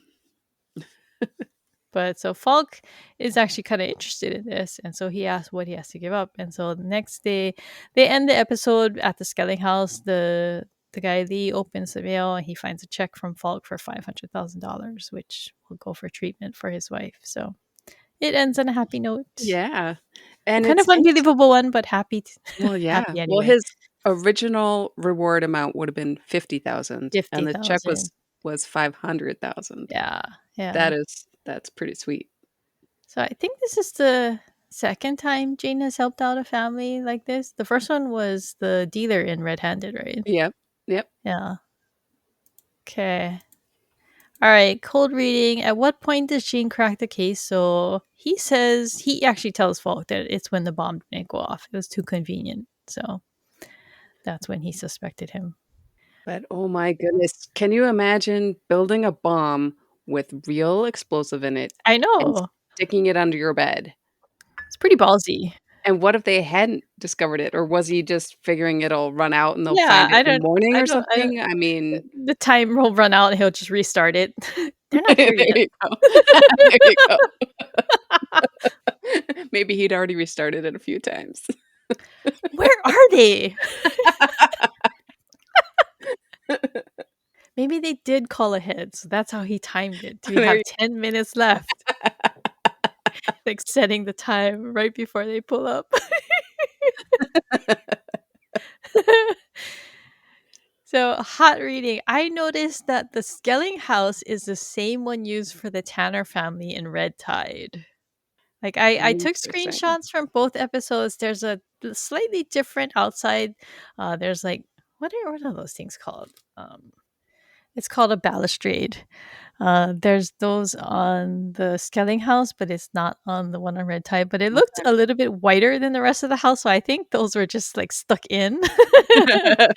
but so Falk is actually kind of interested in this, and so he asks what he has to give up. And so the next day, they end the episode at the Skelling house. The guy Lee opens the mail and he finds a check from Falk for $500,000, which will go for treatment for his wife. So it ends on a happy note, Yeah. And kind it's of unbelievable one, but happy, well, yeah. happy Well, anyway. his original reward amount would have been 50,000 and the check 50,000. was 500,000. Yeah, yeah. That's pretty sweet. So I think this is the second time Jane has helped out a family like this. The first one was the dealer in Red Handed, right? Yep. Yep. Yeah. Okay. All right. Cold reading. At what point does Jane crack the case? So he says he actually tells Falk that it's when the bomb didn't go off. It was too convenient. So that's when he suspected him. But oh my goodness, can you imagine building a bomb with real explosive in it I and know. sticking it under your bed? It's pretty ballsy. And what if they hadn't discovered it? Or was he just figuring it'll run out and they'll Yeah, find it in the morning or I don't, something? I mean, the time will run out and he'll just restart it. They're not there here yet. you go. There you go. Maybe he'd already restarted it a few times. Where are they? Maybe they did call ahead, so that's how he timed it. Do we There have you 10 minutes left? Like setting the time right before they pull up. So, hot reading. I noticed that the Skelling house is the same one used for the Tanner family in Red Tide. Like I took Interesting. screenshots from both episodes. There's a slightly different outside. There's like what are those things called? It's called a balustrade. There's those on the Skelling house, but it's not on the one on Red Tide. But it looked a little bit whiter than the rest of the house, so I think those were just like stuck in to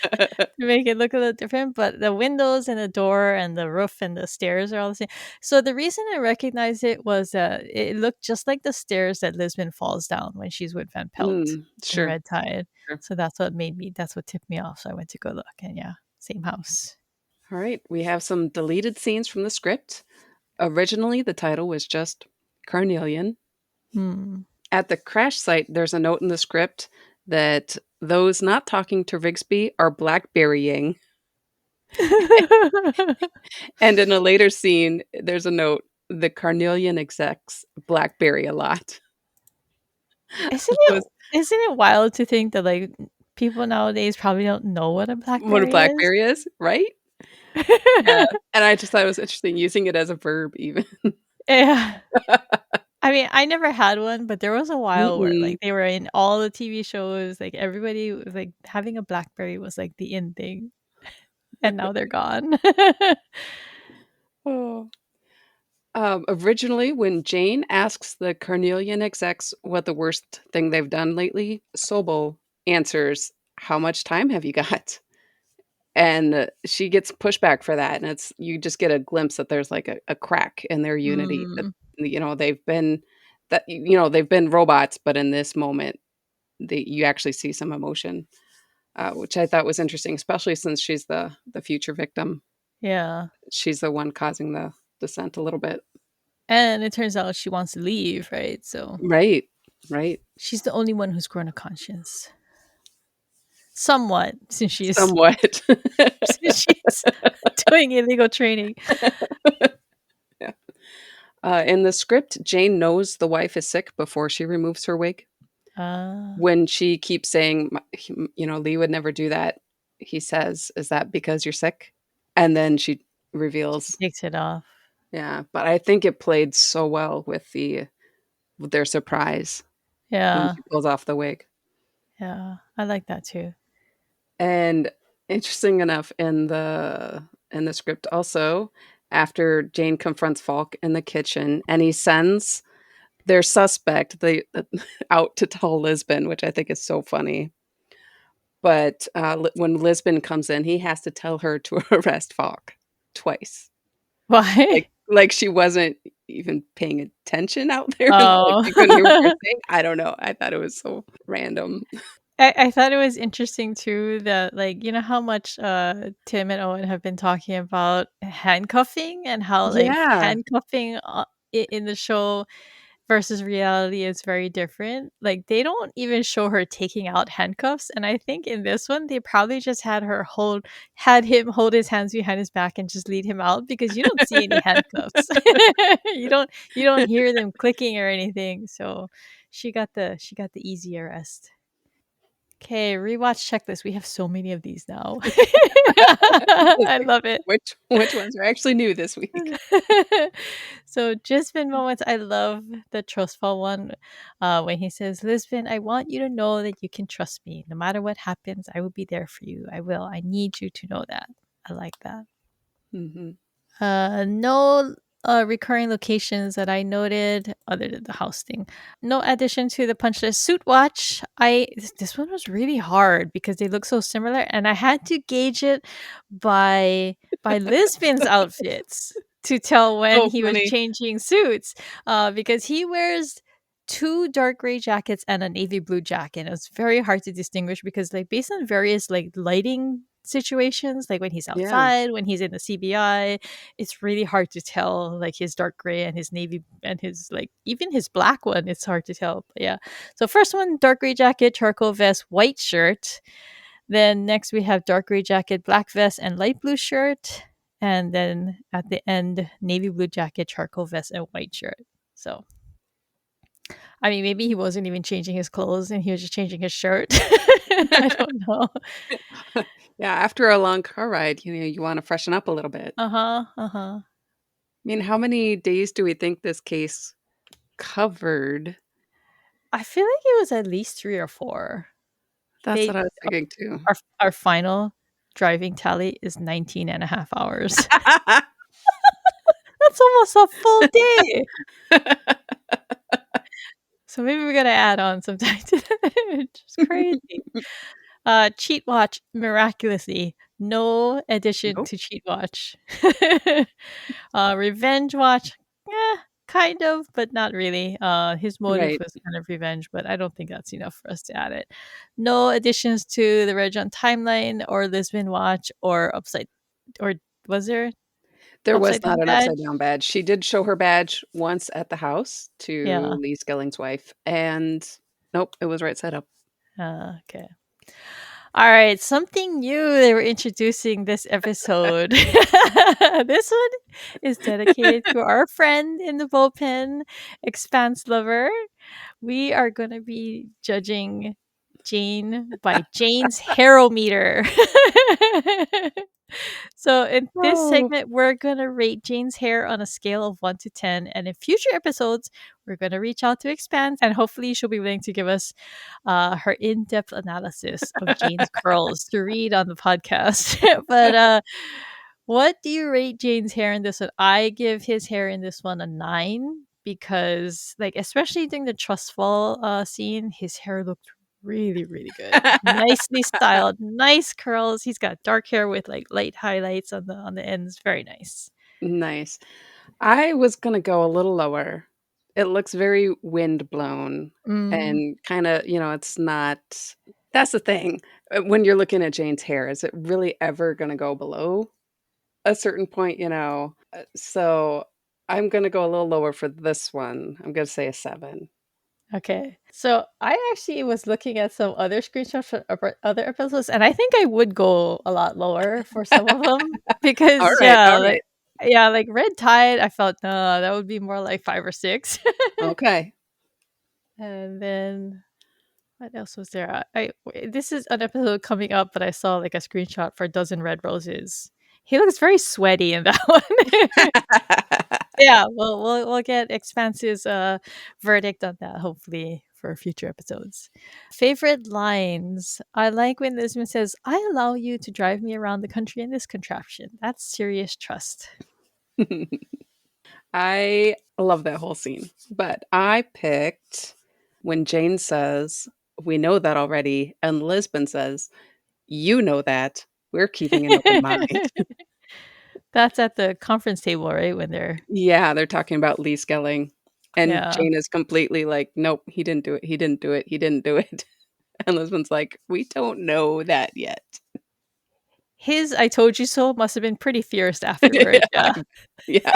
make it look a little different. But the windows and the door and the roof and the stairs are all the same. So the reason I recognized it was it looked just like the stairs that Lisbon falls down when she's with Van Pelt in Sure, Red Tide. sure. So that's what tipped me off. So I went to go look, and yeah, same house. All right, we have some deleted scenes from the script. Originally, the title was just Carnelian. Hmm. At the crash site, there's a note in the script that those not talking to Rigsby are blackberrying. And in a later scene, there's a note, the Carnelian execs blackberry a lot. Isn't It it was isn't it wild to think that like people nowadays probably don't know what a what a BlackBerry is? blackberry is, right? Yeah, and I just thought it was interesting using it as a verb even. Yeah. I mean, I never had one, but there was a while where Mm-mm. like they were in all the TV shows, like everybody was like having a BlackBerry was like the in thing, and now they're gone. Oh. Originally, when Jane asks the Carnelian execs what the worst thing they've done lately, Sobel answers, "How much time have you got?" And she gets pushback for that, and it's you just get a glimpse that there's like a crack in their unity. That Mm, they've been they've been robots, but in this moment, you actually see some emotion, which I thought was interesting, especially since she's the future victim. yeah. She's the one causing the descent a little bit. And it turns out she wants to leave, right? So Right, right. she's the only one who's grown a conscience. Somewhat, Somewhat. since she's doing illegal training. Yeah. In the script, Jane knows the wife is sick before she removes her wig. Uh, When she keeps saying, Lee would never do that, he says, "Is that because you're sick?" And then she she reveals, takes it off. yeah, but I think it played so well with their surprise when Yeah, she pulls off the wig. yeah, I like that too. And interesting enough, in the script also, after Jane confronts Falk in the kitchen and he sends their suspect out to tell Lisbon, which I think is so funny. But when Lisbon comes in, he has to tell her to arrest Falk twice. Why? Like she wasn't even paying attention out there, like Oh. she couldn't hear what they're saying. I don't know. I thought it was so random. I thought it was interesting too that, like, you know how much Tim and Owen have been talking about handcuffing and how like Yeah. handcuffing in the show versus reality is very different. Like they don't even show her taking out handcuffs, and I think in this one they probably just had him hold his hands behind his back and just lead him out because you don't see any handcuffs. You don't hear them clicking or anything. So she got the easy arrest. Okay, rewatch checklist. We have so many of these now. I love it. Which ones are actually new this week? So just been moments. I love the trustful one when he says, Lisbon, I want you to know that you can trust me. No matter what happens, I will be there for you. I will. I need you to know that. I like that. Mhm. No recurring locations that I noted other than the house thing. No addition to the punch list. Suit watch. This one was really hard because they look so similar, and I had to gauge it by Lisbon's outfits to tell when So he was funny. changing suits. Because he wears two dark gray jackets and a navy blue jacket. It was very hard to distinguish because, like, based on various like lighting situations, like when he's Yeah. outside, when he's in the CBI, it's really hard to tell like his dark gray and his navy and his like even his black one. It's hard to tell. But yeah. So first one, dark gray jacket, charcoal vest, white shirt. Then next we have dark gray jacket, black vest, and light blue shirt. And then at the end, navy blue jacket, charcoal vest, and white shirt. So I mean, maybe he wasn't even changing his clothes and he was just changing his shirt. I don't know. Yeah, after a long car ride, you wanna freshen up a little bit. Uh huh. Uh huh. I mean, how many days do we think this case covered? I feel like it was at least 3 or 4. That's They what I was thinking too. our final driving tally is 19 and a half hours. That's almost a full day. So maybe we're gonna add on some time to that. It's just crazy. Cheat watch, miraculously, no addition Nope. to cheat watch. Revenge watch, kind of, but not really. His motive Right. was kind of revenge, but I don't think that's enough for us to add it. No additions to the Reg on timeline or Lisbon watch or upside, or was there There was upside not down an upside badge? down badge. She did show her badge once at the house to Yeah. Lee Skelling's wife, and nope, it was right side up. Okay. All right, something new they were introducing this episode. This one is dedicated to our friend in the bullpen, Expanse Lover. We are going to be judging Jane by Jane's Harometer. So, in this Oh. segment, we're going to rate Jane's hair on a scale of 1 to 10. And in future episodes, we're going to reach out to Expanse and hopefully she'll be willing to give us her in depth analysis of Jane's curls to read on the podcast. But what do you rate Jane's hair in this one? I give his hair in this one a 9 because, like, especially during the trust fall scene, his hair looked really, really good. Nicely styled, nice curls. He's got dark hair with like light highlights on the ends. Very nice. Nice. I was gonna go a little lower. It looks very wind-blown Mm, and kinda, it's not that's the thing, when you're looking at Jane's hair, is it really ever gonna go below a certain point, you know? So I'm gonna go a little lower for this one. I'm gonna say a 7. okay. So I actually was looking at some other screenshots from other episodes, and I think I would go a lot lower for some of them because Alright, alright. yeah, like Red Tide, I felt no, that would be more like 5 or 6. Okay. And then What else was there? This is an episode coming up, but I saw like a screenshot for Dozen Red Roses. He looks very sweaty in that one. Yeah, we'll get Expanse's verdict on that hopefully for future episodes. Favorite lines. I like when Lisbon says, "I allow you to drive me around the country in this contraption. That's serious trust." I love that whole scene, but I picked when Jane says, "We know that already," and Lisbon says, "You know that. We're keeping an open mind." That's at the conference table, right? When they're Yeah, they're talking about Lee Skelling, and yeah. Jane is completely like, "Nope, he didn't do it. He didn't do it. He didn't do it." And Lisbon's like, "We don't know that yet." His "I told you so" must have been pretty fierce afterward. Yeah. Yeah.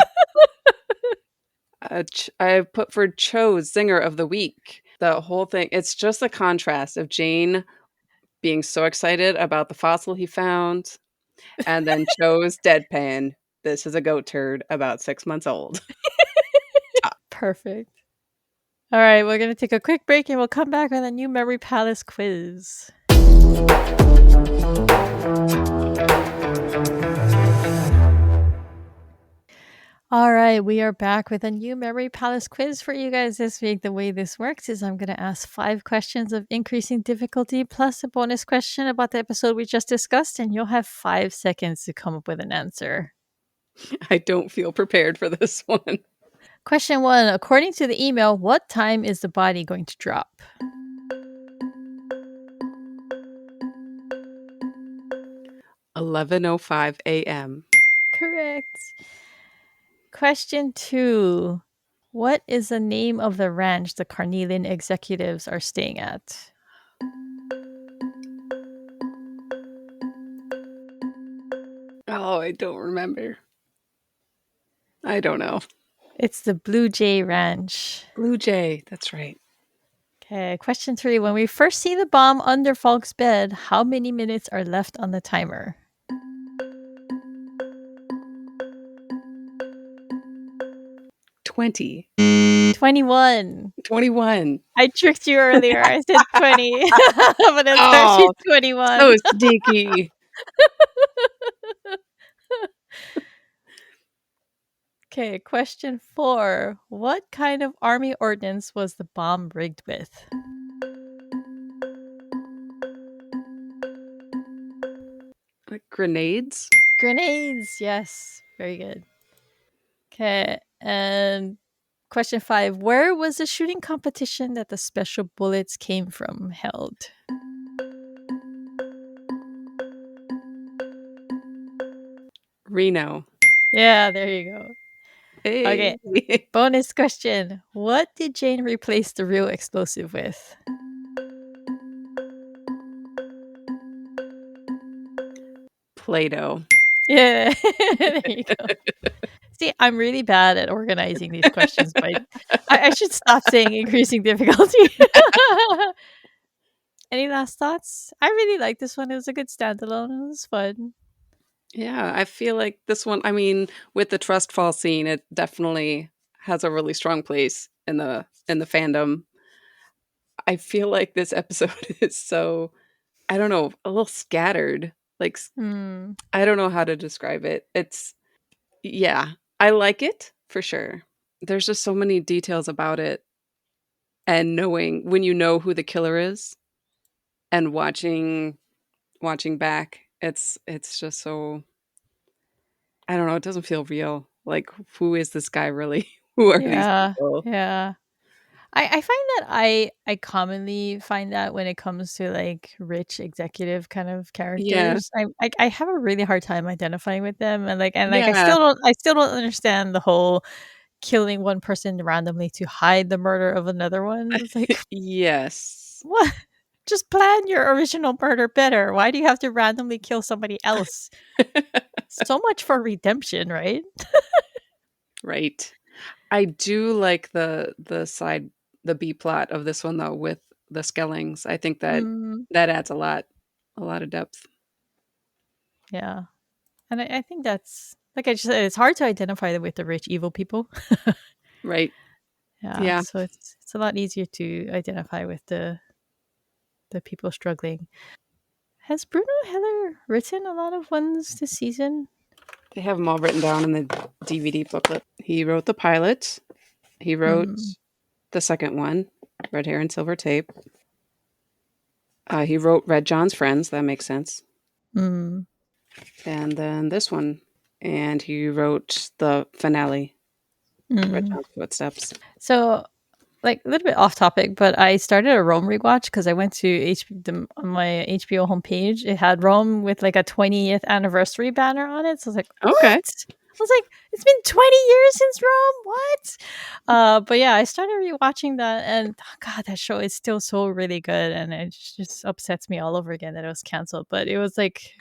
I put for Cho's Zinger of the Week. The whole thing, it's just a contrast of Jane being so excited about the fossil he found, and then Cho's deadpan, "This is a goat turd about 6 months old." Perfect. All right, we're going to take a quick break and we'll come back with a new Memory Palace quiz. All right, we are back with a new Memory Palace quiz for you guys this week. The way this works is I'm going to ask 5 questions of increasing difficulty plus a bonus question about the episode we just discussed, and you'll have 5 seconds to come up with an answer. I don't feel prepared for this one. Question 1. According to the email, what time is the body going to drop? 11:05 a.m. Correct. Question 2. What is the name of the ranch the Carnelian executives are staying at? Oh, I don't remember. I don't know. It's the Blue Jay Ranch. Blue Jay, that's right. Okay, question 3. When we first see the bomb under Falk's bed, how many minutes are left on the timer? 20. 21. 21. I tricked you earlier. I said 20, but it's actually Oh, 21. so sneaky. Okay, question 4. What kind of army ordnance was the bomb rigged with? Like grenades? Grenades. Yes, very good. Okay, and question 5. Where was the shooting competition that the special bullets came from held? Reno. Yeah, there you go. Hey. Okay, bonus question. What did Jane replace the real explosive with? Play-Doh. Yeah, there you go. See, I'm really bad at organizing these questions, but I should stop saying increasing difficulty. Any last thoughts? I really like this one. It was a good standalone. It was fun. Yeah, I feel like this one, I mean, with the trust fall scene, it definitely has a really strong place in the fandom. I feel like this episode is so, I don't know, a little scattered. Like Hmm. I don't know how to describe it. It's yeah, I like it for sure. There's just so many details about it, and knowing when you know who the killer is and watching back, it's just so, I don't know, it doesn't feel real. Like, who is this guy really? Who are these Yeah. people? Yeah. I find that I commonly find that when it comes to like rich executive kind of Yeah. characters, I have a really hard time identifying with them, and Yeah. I still don't understand the whole killing one person randomly to hide the murder of another one. It's like Yes. what? Just plan your original murder better. Why do you have to randomly kill somebody else? So much for redemption, right? Right. I do like the B plot of this one though with the Skellings. I think that Mm, that adds a lot of depth. yeah. And I think that's like I just said, it's hard to identify with the rich evil people. Right. Yeah, Yeah. so it's a lot easier to identify with the the people struggling. Has Bruno Heller written a lot of ones this season? They have them all written down in the DVD booklet. He wrote the pilot. He wrote the second one, Red Hair and Silver Tape. He wrote Red John's Friends. That makes sense. Mm. And then this one. And he wrote the finale, Red John's Footsteps. So, like a little bit off topic, but I started a Rome rewatch because I went to on my HBO homepage. It had Rome with like a 20th anniversary banner on it. So I was like, Okay. what? I was like, it's been 20 years since Rome. What? But yeah, I started rewatching that, and God, that show is still so really good, and it just upsets me all over again that it was canceled. But it was like,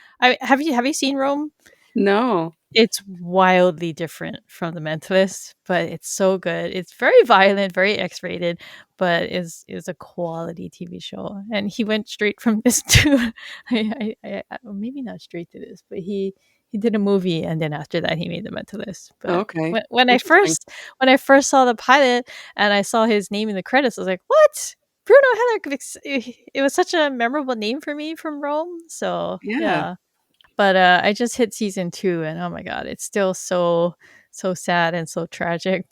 have you seen Rome? No. It's wildly different from The Mentalist, but it's so good. It's very violent, very X-rated, but is a quality TV show. And he went straight from this to, maybe not straight to this, but he did a movie, and then after that, he made The Mentalist. But Okay. when I first saw the pilot and I saw his name in the credits, I was like, "What? Bruno Heller!" It was such a memorable name for me from Rome. So yeah. But I just hit season 2, and oh my god, it's still so sad and so tragic.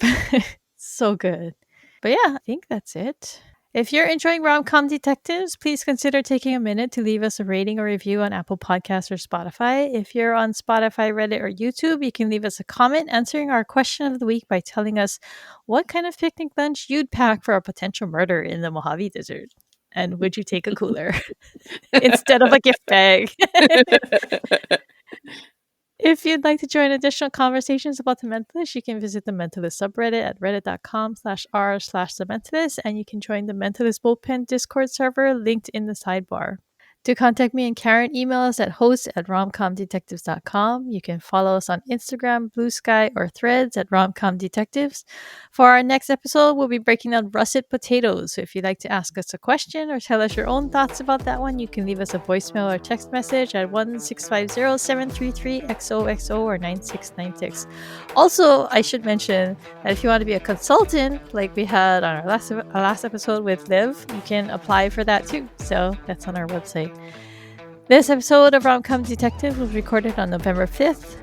So good. But yeah, I think that's it. If you're enjoying Rom-Com Detectives, please consider taking a minute to leave us a rating or review on Apple Podcasts or Spotify. If you're on Spotify, Reddit, or YouTube, you can leave us a comment answering our question of the week by telling us what kind of picnic lunch you'd pack for a potential murder in the Mojave Desert. And would you take a cooler instead of a gift bag? If you'd like to join additional conversations about The Mentalist, you can visit the Mentalist subreddit at reddit.com/r/The Mentalist, and you can join the Mentalist Bullpen Discord server linked in the sidebar. To contact me and Karin, email us at host@romcomdetectives.com. You can follow us on Instagram, Blue Sky, or Threads at Romcom Detectives. For our next episode, we'll be breaking down russet potatoes. So if you'd like to ask us a question or tell us your own thoughts about that one, you can leave us a voicemail or text message at 1-650-733-XOXO or 9696. Also, I should mention that if you want to be a consultant, like we had on our last episode with Liv, you can apply for that too. So that's on our website. This episode of Rom-Com Detective was recorded on November 5th.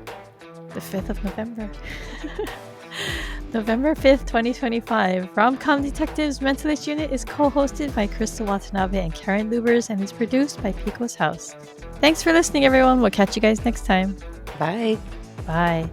The 5th of November. November 5th, 2025. Rom-Com Detective's Mentalist Unit is co-hosted by Crystal Watanabe and Karin Lubbers and is produced by Pico's House. Thanks for listening, everyone. We'll catch you guys next time. Bye. Bye.